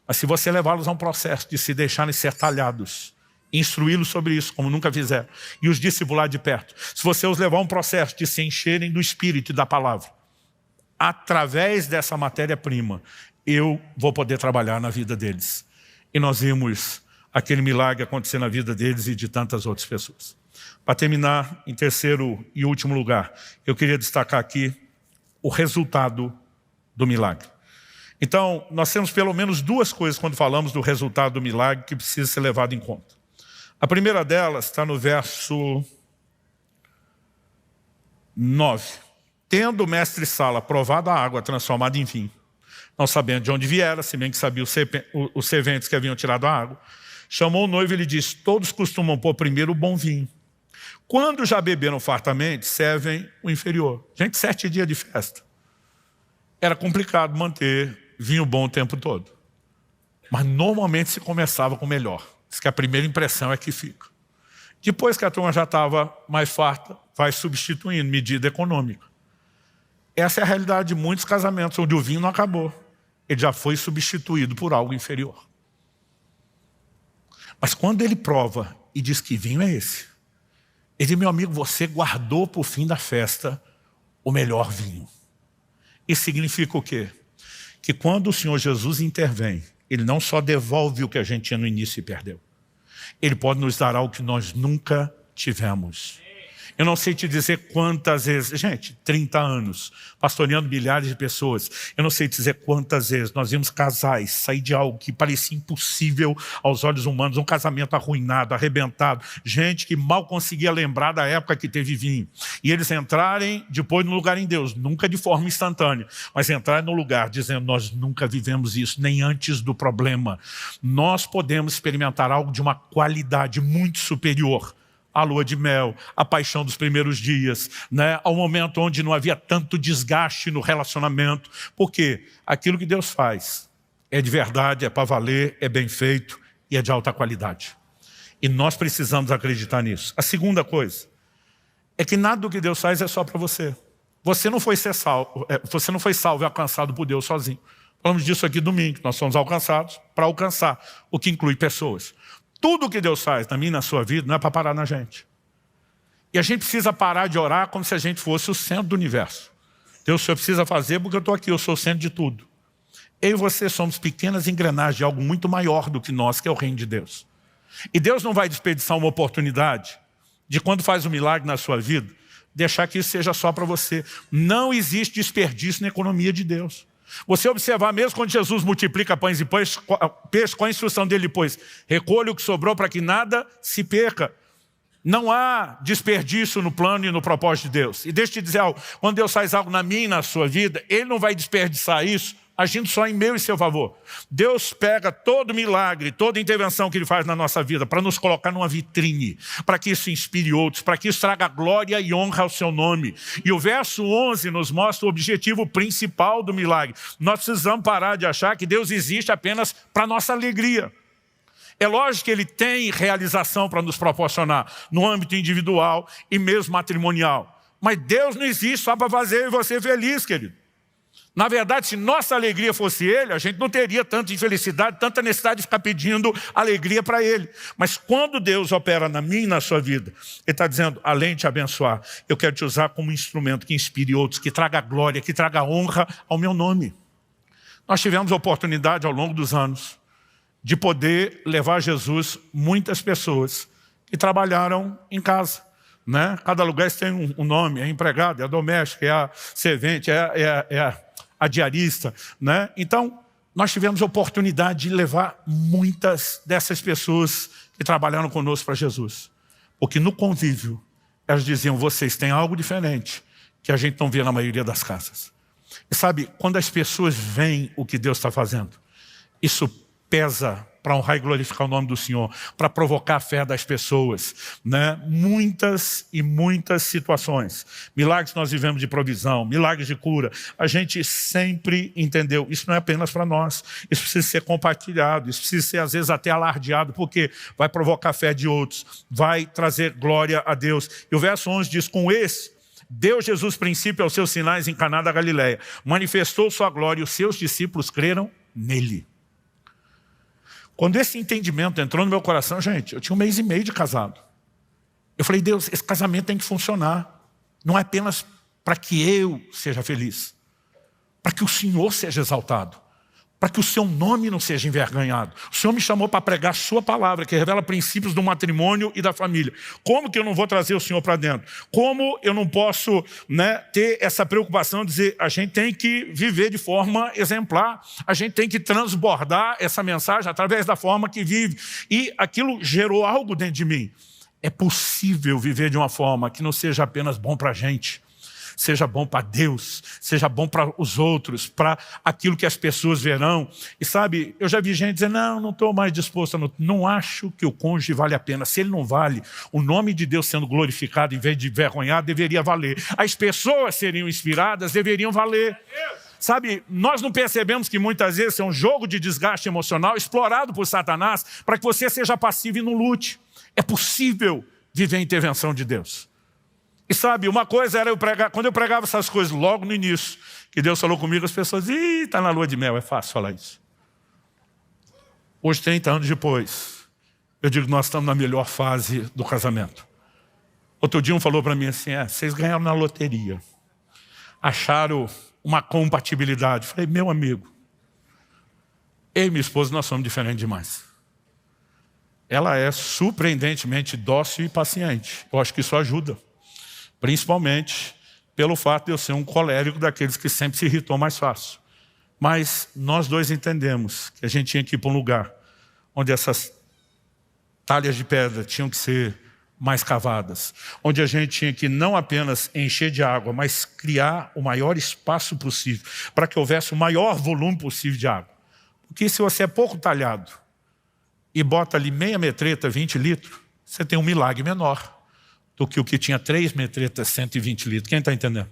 S1: Mas se você levá-los a um processo de se deixarem ser talhados, instruí-los sobre isso, como nunca fizeram, e os discipular de perto, se você os levar a um processo de se encherem do Espírito e da palavra, através dessa matéria-prima, eu vou poder trabalhar na vida deles. E nós vimos aquele milagre acontecer na vida deles e de tantas outras pessoas. Para terminar, em terceiro e último lugar, eu queria destacar aqui o resultado do milagre. Então, nós temos pelo menos duas coisas quando falamos do resultado do milagre que precisa ser levado em conta. A primeira delas está no verso 9. Tendo o mestre Sala provado a água transformada em vinho, não sabendo de onde viera, se bem que sabia os serventes que haviam tirado a água, chamou o noivo e lhe disse, todos costumam pôr primeiro o bom vinho. Quando já beberam fartamente, servem o inferior. Gente, 7 dias de festa. Era complicado manter vinho bom o tempo todo. Mas normalmente se começava com o melhor. Diz que a primeira impressão é que fica. Depois que a turma já estava mais farta, vai substituindo, medida econômica. Essa é a realidade de muitos casamentos, onde o vinho não acabou. Ele já foi substituído por algo inferior. Mas quando ele prova e diz que vinho é esse, ele diz, meu amigo, você guardou para o fim da festa o melhor vinho. Isso significa o quê? Que quando o Senhor Jesus intervém, ele não só devolve o que a gente tinha no início e perdeu. Ele pode nos dar algo que nós nunca tivemos. Eu não sei te dizer quantas vezes, gente, 30 anos, pastoreando milhares de pessoas, eu não sei te dizer quantas vezes nós vimos casais sair de algo que parecia impossível aos olhos humanos, um casamento arruinado, arrebentado, gente que mal conseguia lembrar da época que teve vinho. E eles entrarem depois no lugar em Deus, nunca de forma instantânea, mas entrarem no lugar dizendo, nós nunca vivemos isso, nem antes do problema. Nós podemos experimentar algo de uma qualidade muito superior a lua de mel, a paixão dos primeiros dias, né? Ao momento onde não havia tanto desgaste no relacionamento. Porque aquilo que Deus faz é de verdade, é para valer, é bem feito e é de alta qualidade. E nós precisamos acreditar nisso. A segunda coisa é que nada do que Deus faz é só para você. Você não foi salvo e alcançado por Deus sozinho. Falamos disso aqui domingo, nós somos alcançados para alcançar, o que inclui pessoas. Tudo o que Deus faz na minha e na sua vida não é para parar na gente. E a gente precisa parar de orar como se a gente fosse o centro do universo. Deus, o Senhor precisa fazer porque eu estou aqui, eu sou o centro de tudo. Eu e você somos pequenas engrenagens de algo muito maior do que nós, que é o reino de Deus. E Deus não vai desperdiçar uma oportunidade de, quando faz um milagre na sua vida, deixar que isso seja só para você. Não existe desperdício na economia de Deus. Você observar mesmo quando Jesus multiplica pães e peixes, com a instrução dele depois, recolha o que sobrou para que nada se perca. Não há desperdício no plano e no propósito de Deus. E deixa eu te dizer algo, quando Deus faz algo na minha e na sua vida, Ele não vai desperdiçar isso agindo só em meu e seu favor. Deus pega todo milagre, toda intervenção que Ele faz na nossa vida para nos colocar numa vitrine, para que isso inspire outros, para que isso traga glória e honra ao seu nome. E o verso 11 nos mostra o objetivo principal do milagre. Nós precisamos parar de achar que Deus existe apenas para nossa alegria. É lógico que Ele tem realização para nos proporcionar no âmbito individual e mesmo matrimonial. Mas Deus não existe só para fazer eu e você feliz, querido. Na verdade, se nossa alegria fosse Ele, a gente não teria tanta infelicidade, tanta necessidade de ficar pedindo alegria para Ele. Mas quando Deus opera na minha e na sua vida, Ele está dizendo, além de te abençoar, eu quero te usar como instrumento que inspire outros, que traga glória, que traga honra ao meu nome. Nós tivemos a oportunidade ao longo dos anos de poder levar a Jesus muitas pessoas e trabalharam em casa. Cada lugar tem um nome, é empregado, é a doméstica, é a servente, é a diarista. Então, nós tivemos a oportunidade de levar muitas dessas pessoas que trabalharam conosco para Jesus. Porque no convívio, elas diziam, vocês têm algo diferente que a gente não vê na maioria das casas. E sabe, quando as pessoas veem o que Deus está fazendo, isso pesa para honrar e glorificar o nome do Senhor, para provocar a fé das pessoas. Muitas e muitas situações. Milagres nós vivemos de provisão, milagres de cura. A gente sempre entendeu, isso não é apenas para nós. Isso precisa ser compartilhado, isso precisa ser às vezes até alardeado, porque vai provocar a fé de outros, vai trazer glória a Deus. E o verso 11 diz, com esse, deu Jesus princípio aos seus sinais em Caná da Galileia, manifestou sua glória e os seus discípulos creram nele. Quando esse entendimento entrou no meu coração, gente, eu tinha 1 mês e meio de casado. Eu falei, Deus, esse casamento tem que funcionar. Não é apenas para que eu seja feliz, para que o Senhor seja exaltado, para que o seu nome não seja envergonhado. O Senhor me chamou para pregar a sua palavra, que revela princípios do matrimônio e da família. Como que eu não vou trazer o Senhor para dentro? Como eu não posso ter essa preocupação de dizer, a gente tem que viver de forma exemplar, a gente tem que transbordar essa mensagem através da forma que vive. E aquilo gerou algo dentro de mim. É possível viver de uma forma que não seja apenas bom para a gente, seja bom para Deus, seja bom para os outros, para aquilo que as pessoas verão. E sabe, eu já vi gente dizer, não estou mais disposto, não acho que o cônjuge vale a pena. Se ele não vale, o nome de Deus sendo glorificado em vez de envergonhar, deveria valer. As pessoas seriam inspiradas, deveriam valer. Sabe, nós não percebemos que muitas vezes é um jogo de desgaste emocional explorado por Satanás para que você seja passivo e não lute. É possível viver a intervenção de Deus. E sabe, uma coisa era eu pregar, quando eu pregava essas coisas logo no início, que Deus falou comigo, as pessoas diziam, está na lua de mel, é fácil falar isso. Hoje, 30 anos depois, eu digo, nós estamos na melhor fase do casamento. Outro dia um falou para mim assim, vocês ganharam na loteria, acharam uma compatibilidade. Falei, meu amigo, eu e minha esposa, nós somos diferentes demais. Ela é surpreendentemente dócil e paciente. Eu acho que isso ajuda. Principalmente pelo fato de eu ser um colérico daqueles que sempre se irritou mais fácil. Mas nós dois entendemos que a gente tinha que ir para um lugar onde essas talhas de pedra tinham que ser mais cavadas. Onde a gente tinha que não apenas encher de água, mas criar o maior espaço possível para que houvesse o maior volume possível de água. Porque se você é pouco talhado e bota ali meia metreta, 20 litros, você tem um milagre menor do que o que tinha 3 metretas, 120 litros. Quem está entendendo?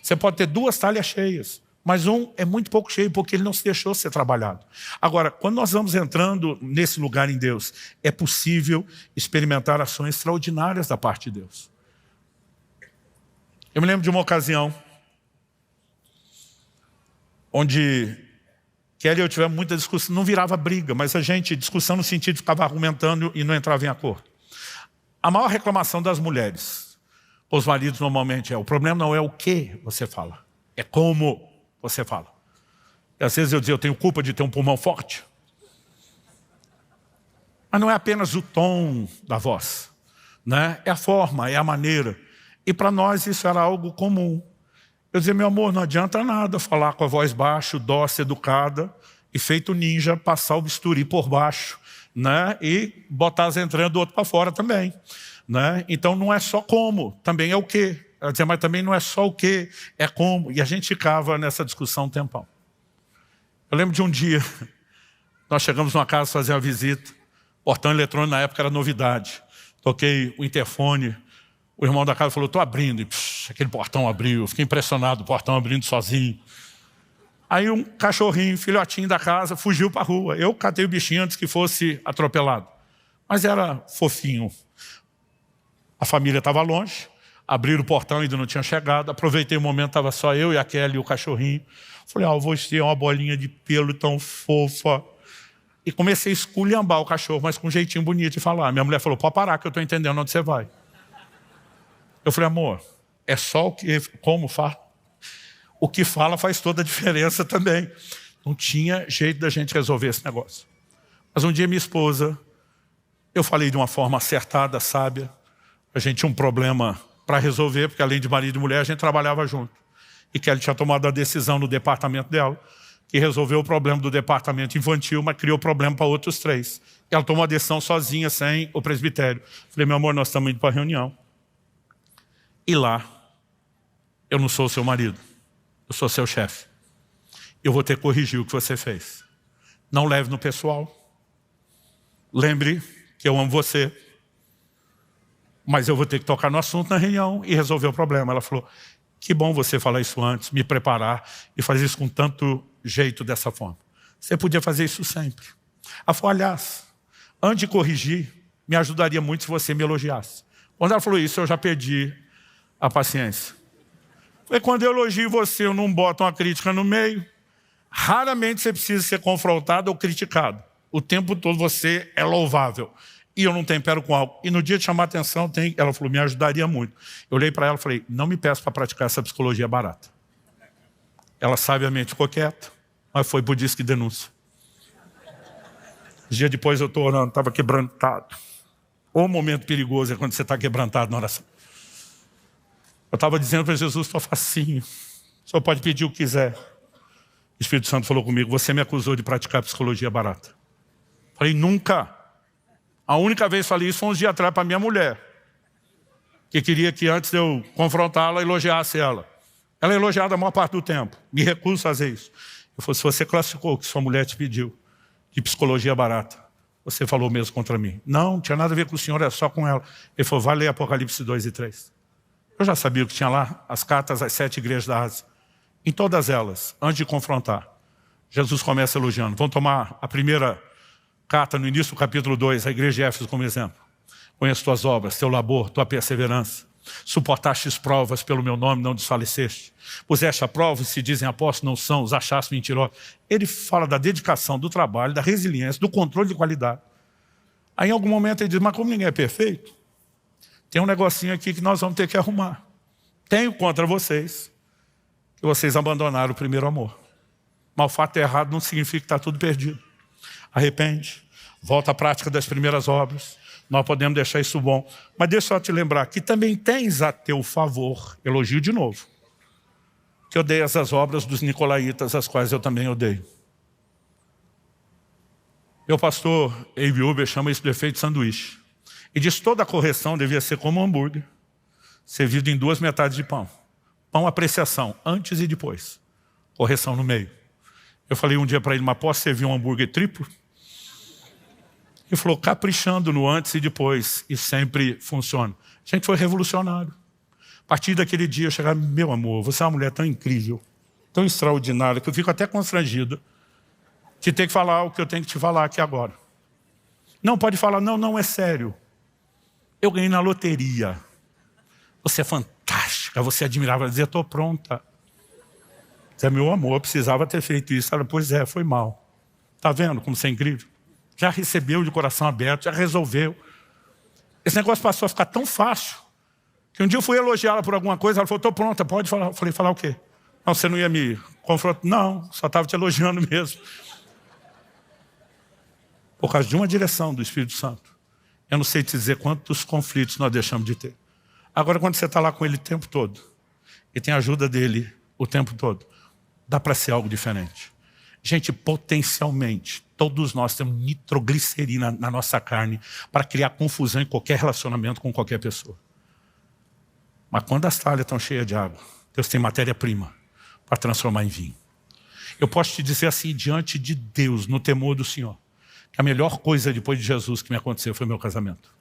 S1: Você pode ter 2 talhas cheias, mas um é muito pouco cheio, porque ele não se deixou ser trabalhado. Agora, quando nós vamos entrando nesse lugar em Deus, é possível experimentar ações extraordinárias da parte de Deus. Eu me lembro de uma ocasião onde Kelly e eu tivemos muita discussão, não virava briga, mas a gente, discussão no sentido de ficava argumentando e não entrava em acordo. A maior reclamação das mulheres, os maridos normalmente o problema não é o que você fala, é como você fala. E às vezes eu dizia, eu tenho culpa de ter um pulmão forte. Mas não é apenas o tom da voz, é a forma, é a maneira. E para nós isso era algo comum. Eu dizia, meu amor, não adianta nada falar com a voz baixa, dócil, educada, e feito ninja, passar o bisturi por baixo, e botar as entranhas do outro para fora também. Então não é só como, também é o que. Eu dizia, mas também não é só o que, é como. E a gente ficava nessa discussão um tempão. Eu lembro de um dia, nós chegamos numa casa fazer uma visita, portão eletrônico na época era novidade. Toquei o interfone, o irmão da casa falou, estou abrindo. E, aquele portão abriu, eu fiquei impressionado, o portão abrindo sozinho. Aí um cachorrinho, filhotinho da casa, fugiu para a rua. Eu catei o bichinho antes que fosse atropelado. Mas era fofinho. A família estava longe, abriram o portão, ainda não tinha chegado. Aproveitei o momento, estava só eu e a Kelly e o cachorrinho. Falei, você é uma bolinha de pelo tão fofa. E comecei a esculhambar o cachorro, mas com um jeitinho bonito de falar. Minha mulher falou, pode parar que eu estou entendendo onde você vai. Eu falei, amor, é só o que, como fala. O que fala faz toda a diferença também. Não tinha jeito da gente resolver esse negócio. Mas um dia minha esposa, Eu falei de uma forma acertada, sábia. A gente tinha um problema para resolver, porque além de marido e mulher, a gente trabalhava junto. E Kelly tinha tomado a decisão no departamento dela, que resolveu o problema do departamento infantil, mas criou problema para outros 3. Ela tomou a decisão sozinha, sem o presbitério. Falei, meu amor, nós estamos indo para a reunião. E lá, eu não sou o seu marido, eu sou seu chefe. Eu vou ter que corrigir o que você fez. Não leve no pessoal. Lembre que eu amo você. Mas eu vou ter que tocar no assunto na reunião e resolver o problema. Ela falou, que bom você falar isso antes, me preparar e fazer isso com tanto jeito dessa forma. Você podia fazer isso sempre. Ela falou, aliás, antes de corrigir, me ajudaria muito se você me elogiasse. Quando ela falou isso, eu já perdi a paciência. Foi quando eu elogio você, eu não boto uma crítica no meio. Raramente você precisa ser confrontado ou criticado. O tempo todo você é louvável. E eu não tempero com algo. E no dia de chamar a atenção, ela falou, me ajudaria muito. Eu olhei para ela e falei, não me peça para praticar essa psicologia barata. Ela sabiamente ficou quieta, mas foi por disque denúncia. Dia depois eu estou orando, estava quebrantado. O momento perigoso é quando você está quebrantado na oração. Eu estava dizendo para Jesus, estou facinho. O senhor pode pedir o que quiser. O Espírito Santo falou comigo, você me acusou de praticar psicologia barata. Falei, nunca. A única vez que falei isso foi uns dias atrás para minha mulher, que queria que antes de eu confrontá-la, elogiasse ela. Ela é elogiada a maior parte do tempo. Me recuso a fazer isso. Eu falei, se você classificou o que sua mulher te pediu de psicologia barata, você falou mesmo contra mim. Não tinha nada a ver com o senhor, é só com ela. Ele falou, vai ler Apocalipse 2 e 3. Eu já sabia o que tinha lá, as cartas às 7 igrejas da Ásia. Em todas elas, antes de confrontar, Jesus começa elogiando. Vamos tomar a primeira carta no início do capítulo 2, a igreja de Éfeso como exemplo. Conheço tuas obras, teu labor, tua perseverança. Suportastes provas pelo meu nome, não desfaleceste. Puseste a prova e se dizem apóstolos, não são, os achaste mentirosos. Ele fala da dedicação, do trabalho, da resiliência, do controle de qualidade. Aí em algum momento ele diz, mas como ninguém é perfeito, tem um negocinho aqui que nós vamos ter que arrumar. Tenho contra vocês que vocês abandonaram o primeiro amor. Mas o fato é errado não significa que está tudo perdido. Arrepende, volta à prática das primeiras obras. Nós podemos deixar isso bom. Mas deixa eu te lembrar que também tens a teu favor, elogio de novo, que odeias as obras dos nicolaítas, as quais eu também odeio. Meu pastor Abe Uber chama isso de efeito sanduíche. E diz que toda a correção devia ser como um hambúrguer, servido em 2 metades de pão. Pão apreciação, antes e depois. Correção no meio. Eu falei um dia para ele, mas posso servir um hambúrguer triplo? Ele falou, caprichando no antes e depois, e sempre funciona. A gente foi revolucionário. A partir daquele dia eu chegava, meu amor, você é uma mulher tão incrível, tão extraordinária, que eu fico até constrangido de ter que falar o que eu tenho que te falar aqui agora. Não, pode falar, não, é sério. Eu ganhei na loteria. Você é fantástica, você é admirável. Ela dizia, estou pronta. Dizia, meu amor, eu precisava ter feito isso. Ela, pois é, foi mal. Está vendo como você é incrível? Já recebeu de coração aberto, já resolveu. Esse negócio passou a ficar tão fácil, que um dia eu fui elogiá-la por alguma coisa, ela falou, estou pronta, pode falar. Eu falei, falar o quê? Não, você não ia me confrontar? Não, só estava te elogiando mesmo. Por causa de uma direção do Espírito Santo. Eu não sei te dizer quantos conflitos nós deixamos de ter. Agora, quando você está lá com ele o tempo todo, e tem a ajuda dele o tempo todo, dá para ser algo diferente. Gente, potencialmente, todos nós temos nitroglicerina na nossa carne para criar confusão em qualquer relacionamento com qualquer pessoa. Mas quando as talhas estão cheias de água, Deus tem matéria-prima para transformar em vinho. Eu posso te dizer assim, diante de Deus, no temor do Senhor, que a melhor coisa depois de Jesus que me aconteceu foi meu casamento.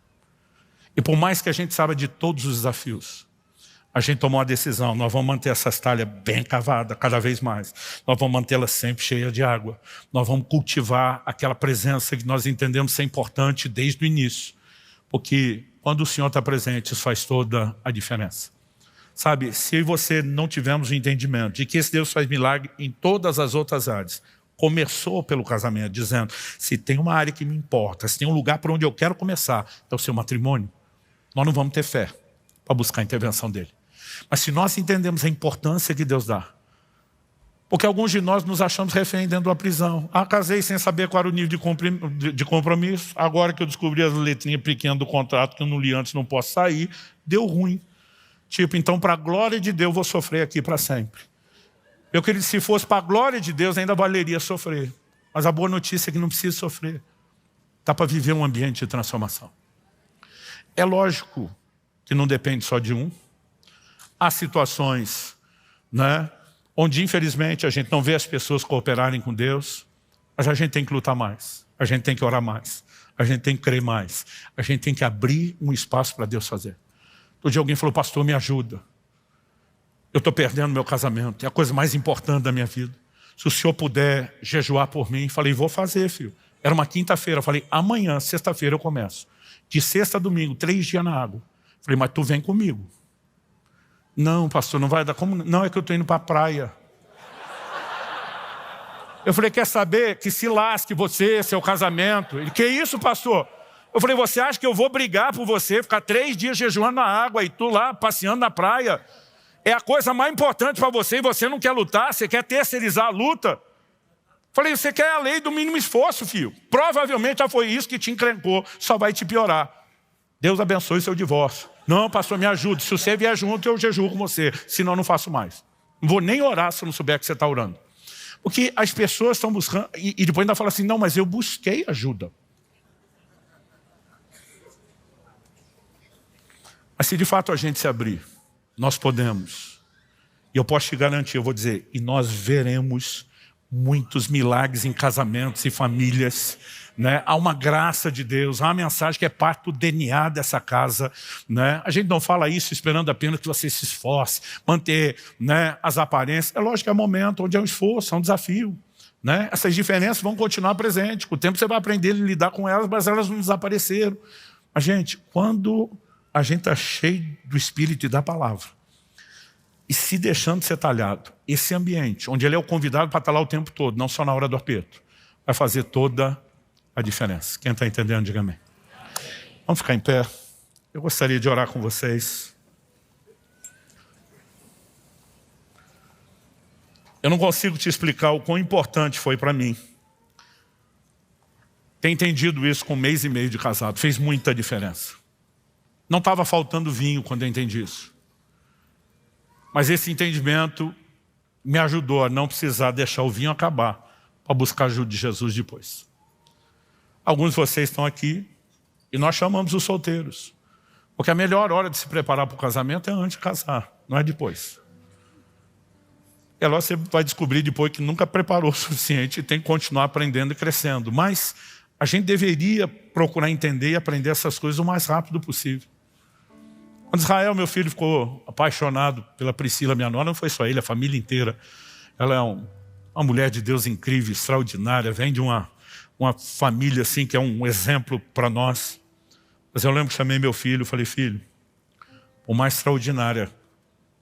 S1: E por mais que a gente saiba de todos os desafios, a gente tomou uma decisão, nós vamos manter essas talhas bem cavadas, cada vez mais. Nós vamos mantê-las sempre cheias de água. Nós vamos cultivar aquela presença que nós entendemos ser importante desde o início. Porque quando o Senhor está presente, isso faz toda a diferença. Sabe, se você não tivermos o entendimento de que esse Deus faz milagre em todas as outras áreas, começou pelo casamento, dizendo, se tem uma área que me importa, se tem um lugar para onde eu quero começar, é o seu matrimônio, nós não vamos ter fé para buscar a intervenção dele. Mas se nós entendemos a importância que Deus dá, Porque alguns de nós nos achamos refém dentro de uma prisão. Casei sem saber qual era o nível de compromisso. Agora que eu descobri as letrinhas pequenas do contrato que eu não li antes, não posso sair, deu ruim. Tipo, então para a glória de Deus vou sofrer aqui para sempre. Meu querido, se fosse para a glória de Deus ainda valeria sofrer. Mas a boa notícia é que não precisa sofrer. Dá para viver um ambiente de transformação. É lógico que não depende só de um. Há situações, né, onde infelizmente a gente não vê as pessoas cooperarem com Deus, mas a gente tem que lutar mais, a gente tem que orar mais, a gente tem que crer mais, a gente tem que abrir um espaço para Deus fazer. Outro dia alguém falou, pastor, me ajuda. Eu estou perdendo meu casamento, é a coisa mais importante da minha vida. Se o senhor puder jejuar por mim, falei, vou fazer, filho. Era uma quinta-feira, falei, amanhã, sexta-feira eu começo. De sexta a domingo, 3 dias na água. Falei, mas tu vem comigo. Não, pastor, não vai dar como? Não, é que eu estou indo para a praia. Eu falei, quer saber? Que se lasque você, seu casamento. Ele, que isso, pastor? Eu falei, você acha que eu vou brigar por você, ficar 3 dias jejuando na água e tu lá passeando na praia? É a coisa mais importante para você e você não quer lutar, você quer terceirizar a luta. Falei, você quer a lei do mínimo esforço, filho. Provavelmente já foi isso que te encrencou, só vai te piorar. Deus abençoe seu divórcio. Não, pastor, me ajude. Se você vier junto, eu jejuo com você. Senão eu não faço mais. Não vou nem orar se eu não souber que você está orando. Porque as pessoas estão buscando... E depois ainda fala assim, não, mas eu busquei ajuda. Mas se de fato a gente se abrir, nós podemos. E eu posso te garantir, eu vou dizer, e nós veremos muitos milagres em casamentos e famílias, né? Há uma graça de Deus, há uma mensagem que é parte do DNA dessa casa, né? A gente não fala isso esperando apenas que você se esforce, manter, né, as aparências. É lógico que é um momento onde é um esforço, é um desafio, né? Essas diferenças vão continuar presentes. Com o tempo você vai aprender a lidar com elas, mas elas não desapareceram. Mas, gente, quando a gente está cheio do Espírito e da palavra, e se deixando ser talhado, esse ambiente, onde ele é o convidado para estar lá o tempo todo, não só na hora do aperto, vai fazer toda a diferença. Quem está entendendo, diga amém. Vamos ficar em pé. Eu gostaria de orar com vocês. Eu não consigo te explicar o quão importante foi para mim ter entendido isso com 1 mês e meio de casado. Fez muita diferença. Não estava faltando vinho quando eu entendi isso. Mas esse entendimento me ajudou a não precisar deixar o vinho acabar para buscar a ajuda de Jesus depois. Alguns de vocês estão aqui e nós chamamos os solteiros. Porque a melhor hora de se preparar para o casamento é antes de casar, não é depois. E lá você vai descobrir depois que nunca preparou o suficiente e tem que continuar aprendendo e crescendo. Mas a gente deveria procurar entender e aprender essas coisas o mais rápido possível. Quando Israel, meu filho, ficou apaixonado pela Priscila, minha nora, não foi só ele, a família inteira. Ela é uma mulher de Deus incrível, extraordinária, vem de uma família assim que é um exemplo para nós. Mas eu lembro que chamei meu filho, falei, filho, o mais extraordinária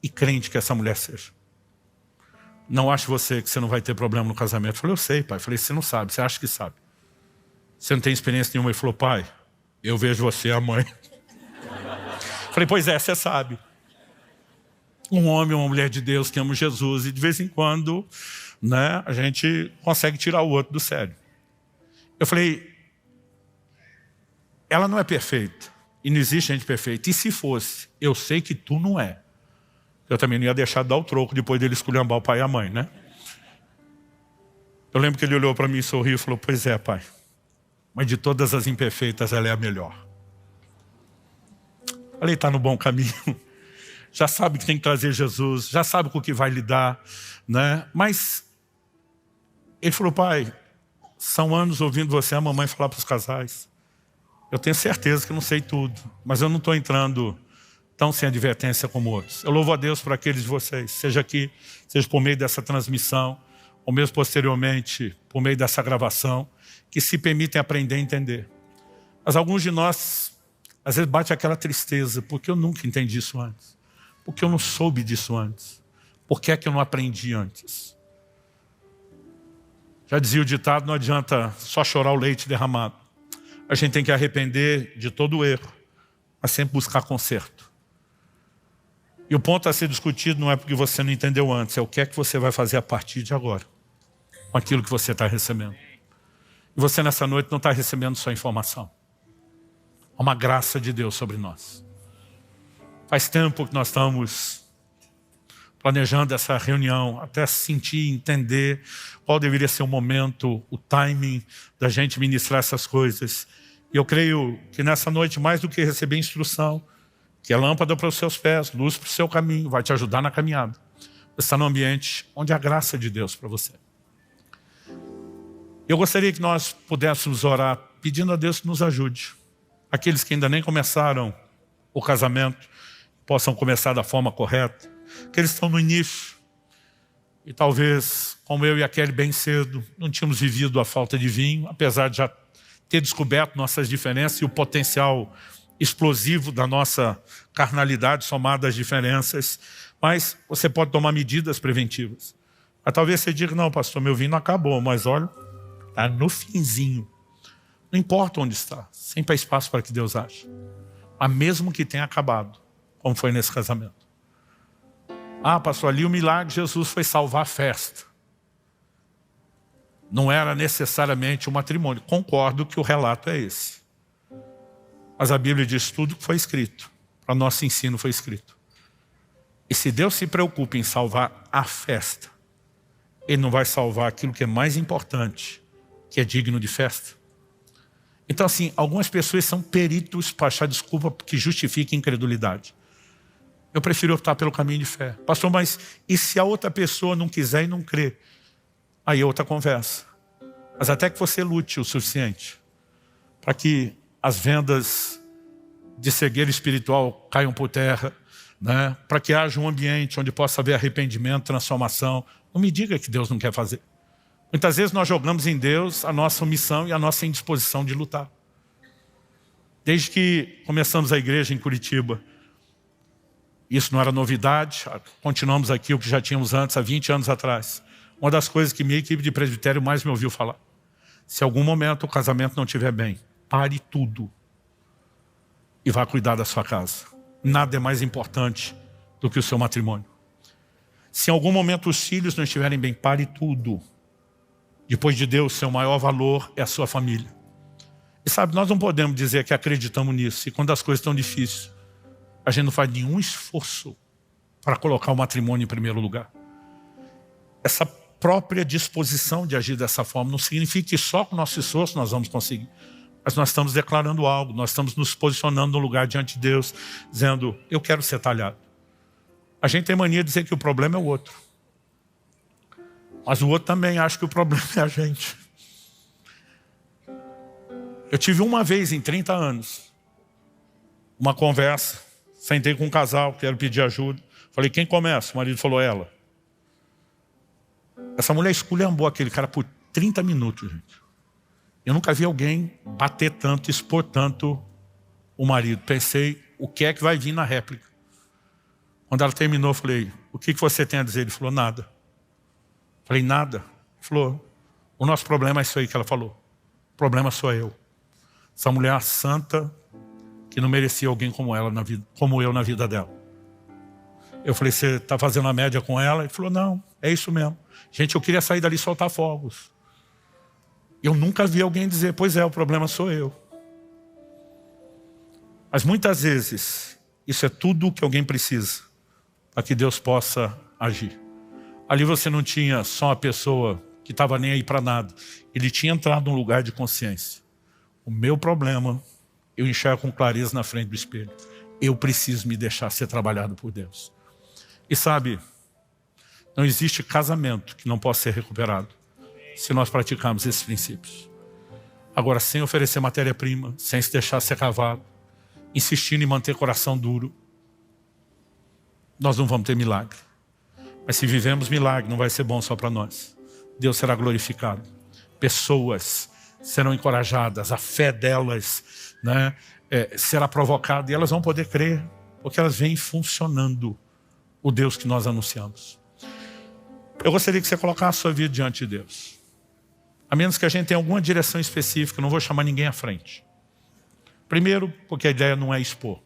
S1: e crente que essa mulher seja. Não ache você que você não vai ter problema no casamento. Eu falei, eu sei, pai. Eu falei, você não sabe, você acha que sabe. Você não tem experiência nenhuma. Ele falou, pai, eu vejo você, a mãe. Falei, pois é, você sabe. Um homem, uma mulher de Deus que ama Jesus e de vez em quando, né, a gente consegue tirar o outro do sério. Eu falei, ela não é perfeita e não existe gente perfeita. E se fosse, eu sei que tu não é. Eu também não ia deixar de dar o troco depois dele esculhambar o pai e a mãe, né? Eu lembro que ele olhou para mim e sorriu e falou, pois é, pai, mas de todas as imperfeitas ela é a melhor. Falei, está no bom caminho, já sabe que tem que trazer Jesus, já sabe com o que vai lidar, né? Mas ele falou, pai, são anos ouvindo você, a mamãe, falar para os casais. Eu tenho certeza que não sei tudo, mas eu não estou entrando tão sem advertência como outros. Eu louvo a Deus por aqueles de vocês, seja aqui, seja por meio dessa transmissão, ou mesmo posteriormente, por meio dessa gravação, que se permitem aprender a entender. Mas alguns de nós, às vezes bate aquela tristeza, porque eu nunca entendi isso antes. Porque eu não soube disso antes. Por que é que eu não aprendi antes? Já dizia o ditado, não adianta só chorar o leite derramado. A gente tem que arrepender de todo o erro, mas sempre buscar conserto. E o ponto a ser discutido não é porque você não entendeu antes, é o que é que você vai fazer a partir de agora, com aquilo que você está recebendo. E você nessa noite não está recebendo só informação. Há uma graça de Deus sobre nós. Faz tempo que nós estamos planejando essa reunião, até sentir, entender qual deveria ser o momento, o timing da gente ministrar essas coisas. E eu creio que nessa noite, mais do que receber instrução, que é lâmpada para os seus pés, luz para o seu caminho, vai te ajudar na caminhada. Você está num ambiente onde há graça de Deus para você. Eu gostaria que nós pudéssemos orar pedindo a Deus que nos ajude. Aqueles que ainda nem começaram o casamento, possam começar da forma correta. Aqueles que estão no início e talvez, como eu e a Kelly bem cedo, não tínhamos vivido a falta de vinho, apesar de já ter descoberto nossas diferenças e o potencial explosivo da nossa carnalidade somada às diferenças. Mas você pode tomar medidas preventivas. Mas talvez você diga, não, pastor, meu vinho não acabou, mas olha, está no finzinho. Não importa onde está, sempre há espaço para que Deus ache. Mas mesmo que tenha acabado, como foi nesse casamento. Ah, pastor, ali o milagre de Jesus foi salvar a festa. Não era necessariamente um matrimônio. Concordo que o relato é esse. Mas a Bíblia diz tudo que foi escrito. Para nosso ensino foi escrito. E se Deus se preocupa em salvar a festa, Ele não vai salvar aquilo que é mais importante, que é digno de festa? Então assim, algumas pessoas são peritos para achar desculpa que justifique incredulidade. Eu prefiro optar pelo caminho de fé. Pastor, mas e se a outra pessoa não quiser e não crer? Aí é outra conversa. Mas até que você lute o suficiente para que as vendas de cegueira espiritual caiam por terra, né? Para que haja um ambiente onde possa haver arrependimento, transformação. Não me diga que Deus não quer fazer. Muitas vezes nós jogamos em Deus a nossa omissão e a nossa indisposição de lutar. Desde que começamos a igreja em Curitiba, isso não era novidade, continuamos aqui o que já tínhamos antes, há 20 anos atrás. Uma das coisas que minha equipe de presbitério mais me ouviu falar: se em algum momento o casamento não estiver bem, pare tudo e vá cuidar da sua casa. Nada é mais importante do que o seu matrimônio. Se em algum momento os filhos não estiverem bem, pare tudo. Depois de Deus, seu maior valor é a sua família. E sabe, nós não podemos dizer que acreditamos nisso, e quando as coisas estão difíceis, a gente não faz nenhum esforço para colocar o matrimônio em primeiro lugar. Essa própria disposição de agir dessa forma não significa que só com o nosso esforço nós vamos conseguir. Mas nós estamos declarando algo, nós estamos nos posicionando no lugar diante de Deus, dizendo, eu quero ser talhado. A gente tem mania de dizer que o problema é o outro. Mas o outro também acha que o problema é a gente. Eu tive uma vez em 30 anos, uma conversa, sentei com um casal, quero pedir ajuda. Falei, quem começa? O marido falou, ela. Essa mulher esculhambou aquele cara por 30 minutos, gente. Eu nunca vi alguém bater tanto, expor tanto o marido. Pensei, o que é que vai vir na réplica? Quando ela terminou, eu falei, o que você tem a dizer? Ele falou, nada. Falei, nada? Ele falou, o nosso problema é isso aí que ela falou. O problema sou eu. Essa mulher santa que não merecia alguém como ela na vida, como eu na vida dela. Eu falei, você está fazendo a média com ela? Ele falou, não, é isso mesmo. Gente, eu queria sair dali e soltar fogos. Eu nunca vi alguém dizer, pois é, o problema sou eu. Mas muitas vezes, isso é tudo o que alguém precisa para que Deus possa agir. Ali você não tinha só uma pessoa que estava nem aí para nada. Ele tinha entrado num lugar de consciência. O meu problema, eu enxergo com clareza na frente do espelho. Eu preciso me deixar ser trabalhado por Deus. E sabe, não existe casamento que não possa ser recuperado se nós praticarmos esses princípios. Agora, sem oferecer matéria-prima, sem se deixar ser cavado, insistindo em manter coração duro, nós não vamos ter milagre. Mas se vivemos milagre, não vai ser bom só para nós. Deus será glorificado. Pessoas serão encorajadas, a fé delas, né, será provocada e elas vão poder crer, porque elas vêm funcionando o Deus que nós anunciamos. Eu gostaria que você colocasse a sua vida diante de Deus. A menos que a gente tenha alguma direção específica, não vou chamar ninguém à frente. Primeiro, porque a ideia não é expor.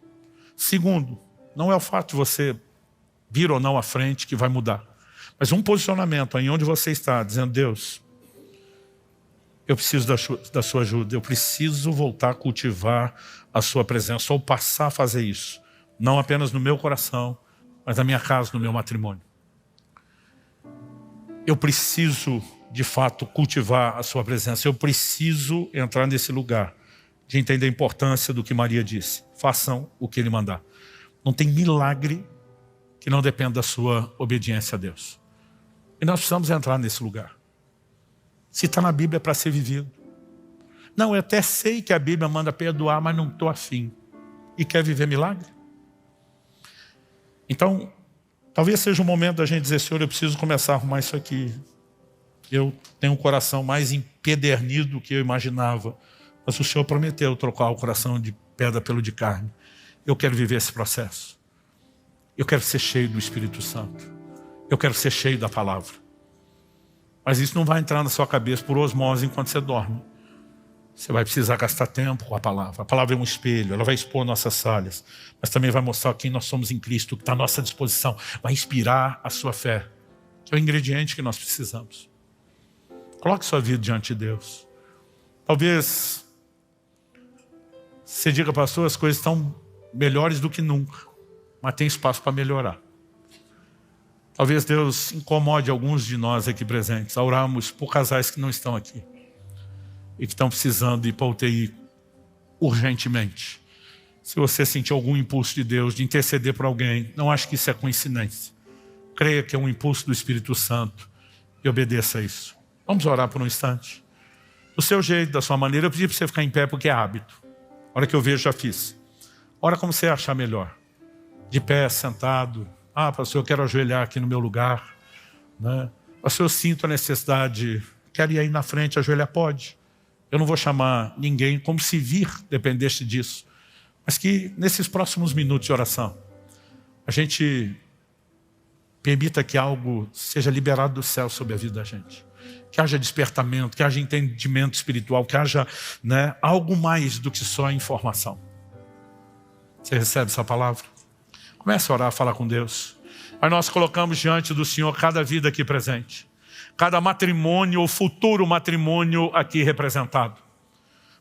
S1: Segundo, não é o fato de você vir ou não à frente, que vai mudar. Mas um posicionamento aí onde você está, dizendo: Deus, eu preciso da sua ajuda, eu preciso voltar a cultivar a sua presença, ou passar a fazer isso, não apenas no meu coração, mas na minha casa, no meu matrimônio. Eu preciso, de fato, cultivar a sua presença, eu preciso entrar nesse lugar de entender a importância do que Maria disse: façam o que Ele mandar. Não tem milagre que não dependa da sua obediência a Deus. E nós precisamos entrar nesse lugar. Se está na Bíblia, é para ser vivido. Não, eu até sei que a Bíblia manda perdoar, mas não estou afim. E quer viver milagre? Então, talvez seja o momento da gente dizer: Senhor, eu preciso começar a arrumar isso aqui. Eu tenho um coração mais empedernido do que eu imaginava. Mas o Senhor prometeu trocar o coração de pedra pelo de carne. Eu quero viver esse processo. Eu quero ser cheio do Espírito Santo. Eu quero ser cheio da palavra. Mas isso não vai entrar na sua cabeça por osmose enquanto você dorme. Você vai precisar gastar tempo com a palavra. A palavra é um espelho, ela vai expor nossas falhas, mas também vai mostrar quem nós somos em Cristo, que está à nossa disposição. Vai inspirar a sua fé, que é o ingrediente que nós precisamos. Coloque sua vida diante de Deus. Talvez você diga: pastor, as coisas estão melhores do que nunca, mas tem espaço para melhorar. Talvez Deus incomode alguns de nós aqui presentes a orarmos por casais que não estão aqui e que estão precisando ir para a UTI urgentemente. Se você sentir algum impulso de Deus de interceder por alguém, não acho que isso é coincidência. Creia que é um impulso do Espírito Santo e obedeça a isso. Vamos orar por um instante. Do seu jeito, da sua maneira. Eu pedi para você ficar em pé porque é hábito. A hora que eu vejo, já fiz. Ora como você achar melhor. De pé, sentado. Ah, pastor, eu quero ajoelhar aqui no meu lugar, né? Pastor, eu sinto a necessidade, quero ir aí na frente, ajoelhar, pode. Eu não vou chamar ninguém, como se vir dependesse disso. Mas que nesses próximos minutos de oração, a gente permita que algo seja liberado do céu sobre a vida da gente. Que haja despertamento, que haja entendimento espiritual, que haja, né, algo mais do que só informação. Você recebe essa palavra? Comece a orar, a falar com Deus. Aí nós colocamos diante do Senhor cada vida aqui presente. Cada matrimônio ou futuro matrimônio aqui representado.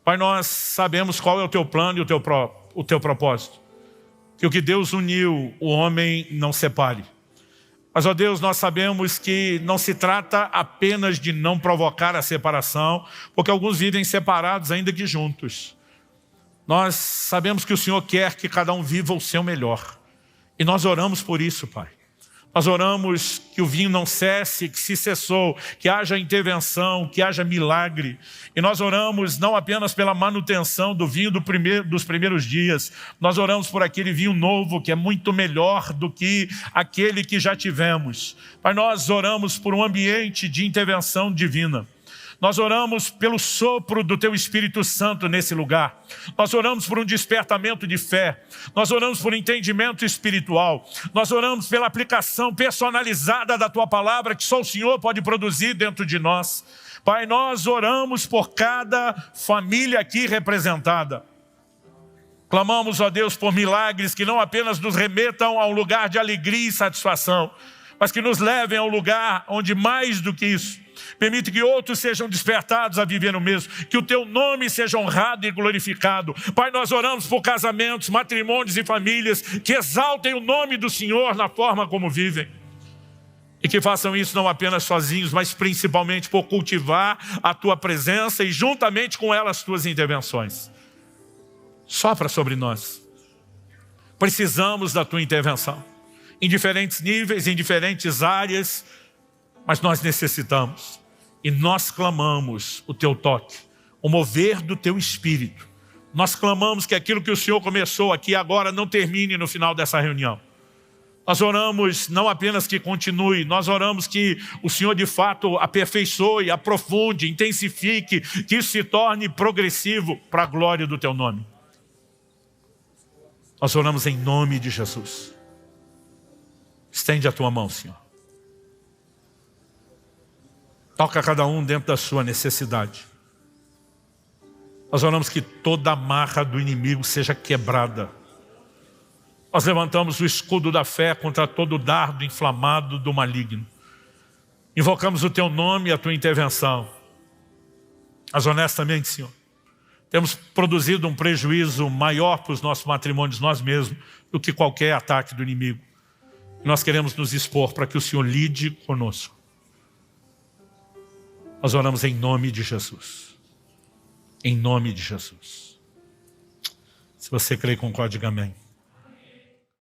S1: Pai, nós sabemos qual é o teu plano e o teu propósito. Que o que Deus uniu, o homem não separe. Mas, ó Deus, nós sabemos que não se trata apenas de não provocar a separação, porque alguns vivem separados ainda que juntos. Nós sabemos que o Senhor quer que cada um viva o seu melhor. E nós oramos por isso, Pai. Nós oramos que o vinho não cesse, que se cessou, que haja intervenção, que haja milagre. E nós oramos não apenas pela manutenção do vinho dos primeiros dias. Nós oramos por aquele vinho novo que é muito melhor do que aquele que já tivemos. Pai, nós oramos por um ambiente de intervenção divina. Nós oramos pelo sopro do Teu Espírito Santo nesse lugar. Nós oramos por um despertamento de fé. Nós oramos por entendimento espiritual. Nós oramos pela aplicação personalizada da Tua palavra que só o Senhor pode produzir dentro de nós. Pai, nós oramos por cada família aqui representada. Clamamos, ó Deus, por milagres que não apenas nos remetam a um lugar de alegria e satisfação, mas que nos levem a um lugar onde mais do que isso, permite que outros sejam despertados a viver no mesmo, que o Teu nome seja honrado e glorificado. Pai, nós oramos por casamentos, matrimônios e famílias que exaltem o nome do Senhor na forma como vivem. E que façam isso não apenas sozinhos, mas principalmente por cultivar a Tua presença e juntamente com ela as Tuas intervenções. Sopra sobre nós. Precisamos da Tua intervenção. Em diferentes níveis, em diferentes áreas, mas nós necessitamos. E nós clamamos o Teu toque, o mover do Teu Espírito. Nós clamamos que aquilo que o Senhor começou aqui agora não termine no final dessa reunião. Nós oramos não apenas que continue, nós oramos que o Senhor de fato aperfeiçoe, aprofunde, intensifique, que isso se torne progressivo para a glória do Teu nome. Nós oramos em nome de Jesus. Estende a Tua mão, Senhor. Toca cada um dentro da sua necessidade. Nós oramos que toda amarra do inimigo seja quebrada. Nós levantamos o escudo da fé contra todo dardo inflamado do maligno. Invocamos o Teu nome e a Tua intervenção. Mas honestamente, Senhor, temos produzido um prejuízo maior para os nossos matrimônios, nós mesmos, do que qualquer ataque do inimigo. Nós queremos nos expor para que o Senhor lide conosco. Nós oramos em nome de Jesus. Em nome de Jesus. Se você crê, concorde, diga amém.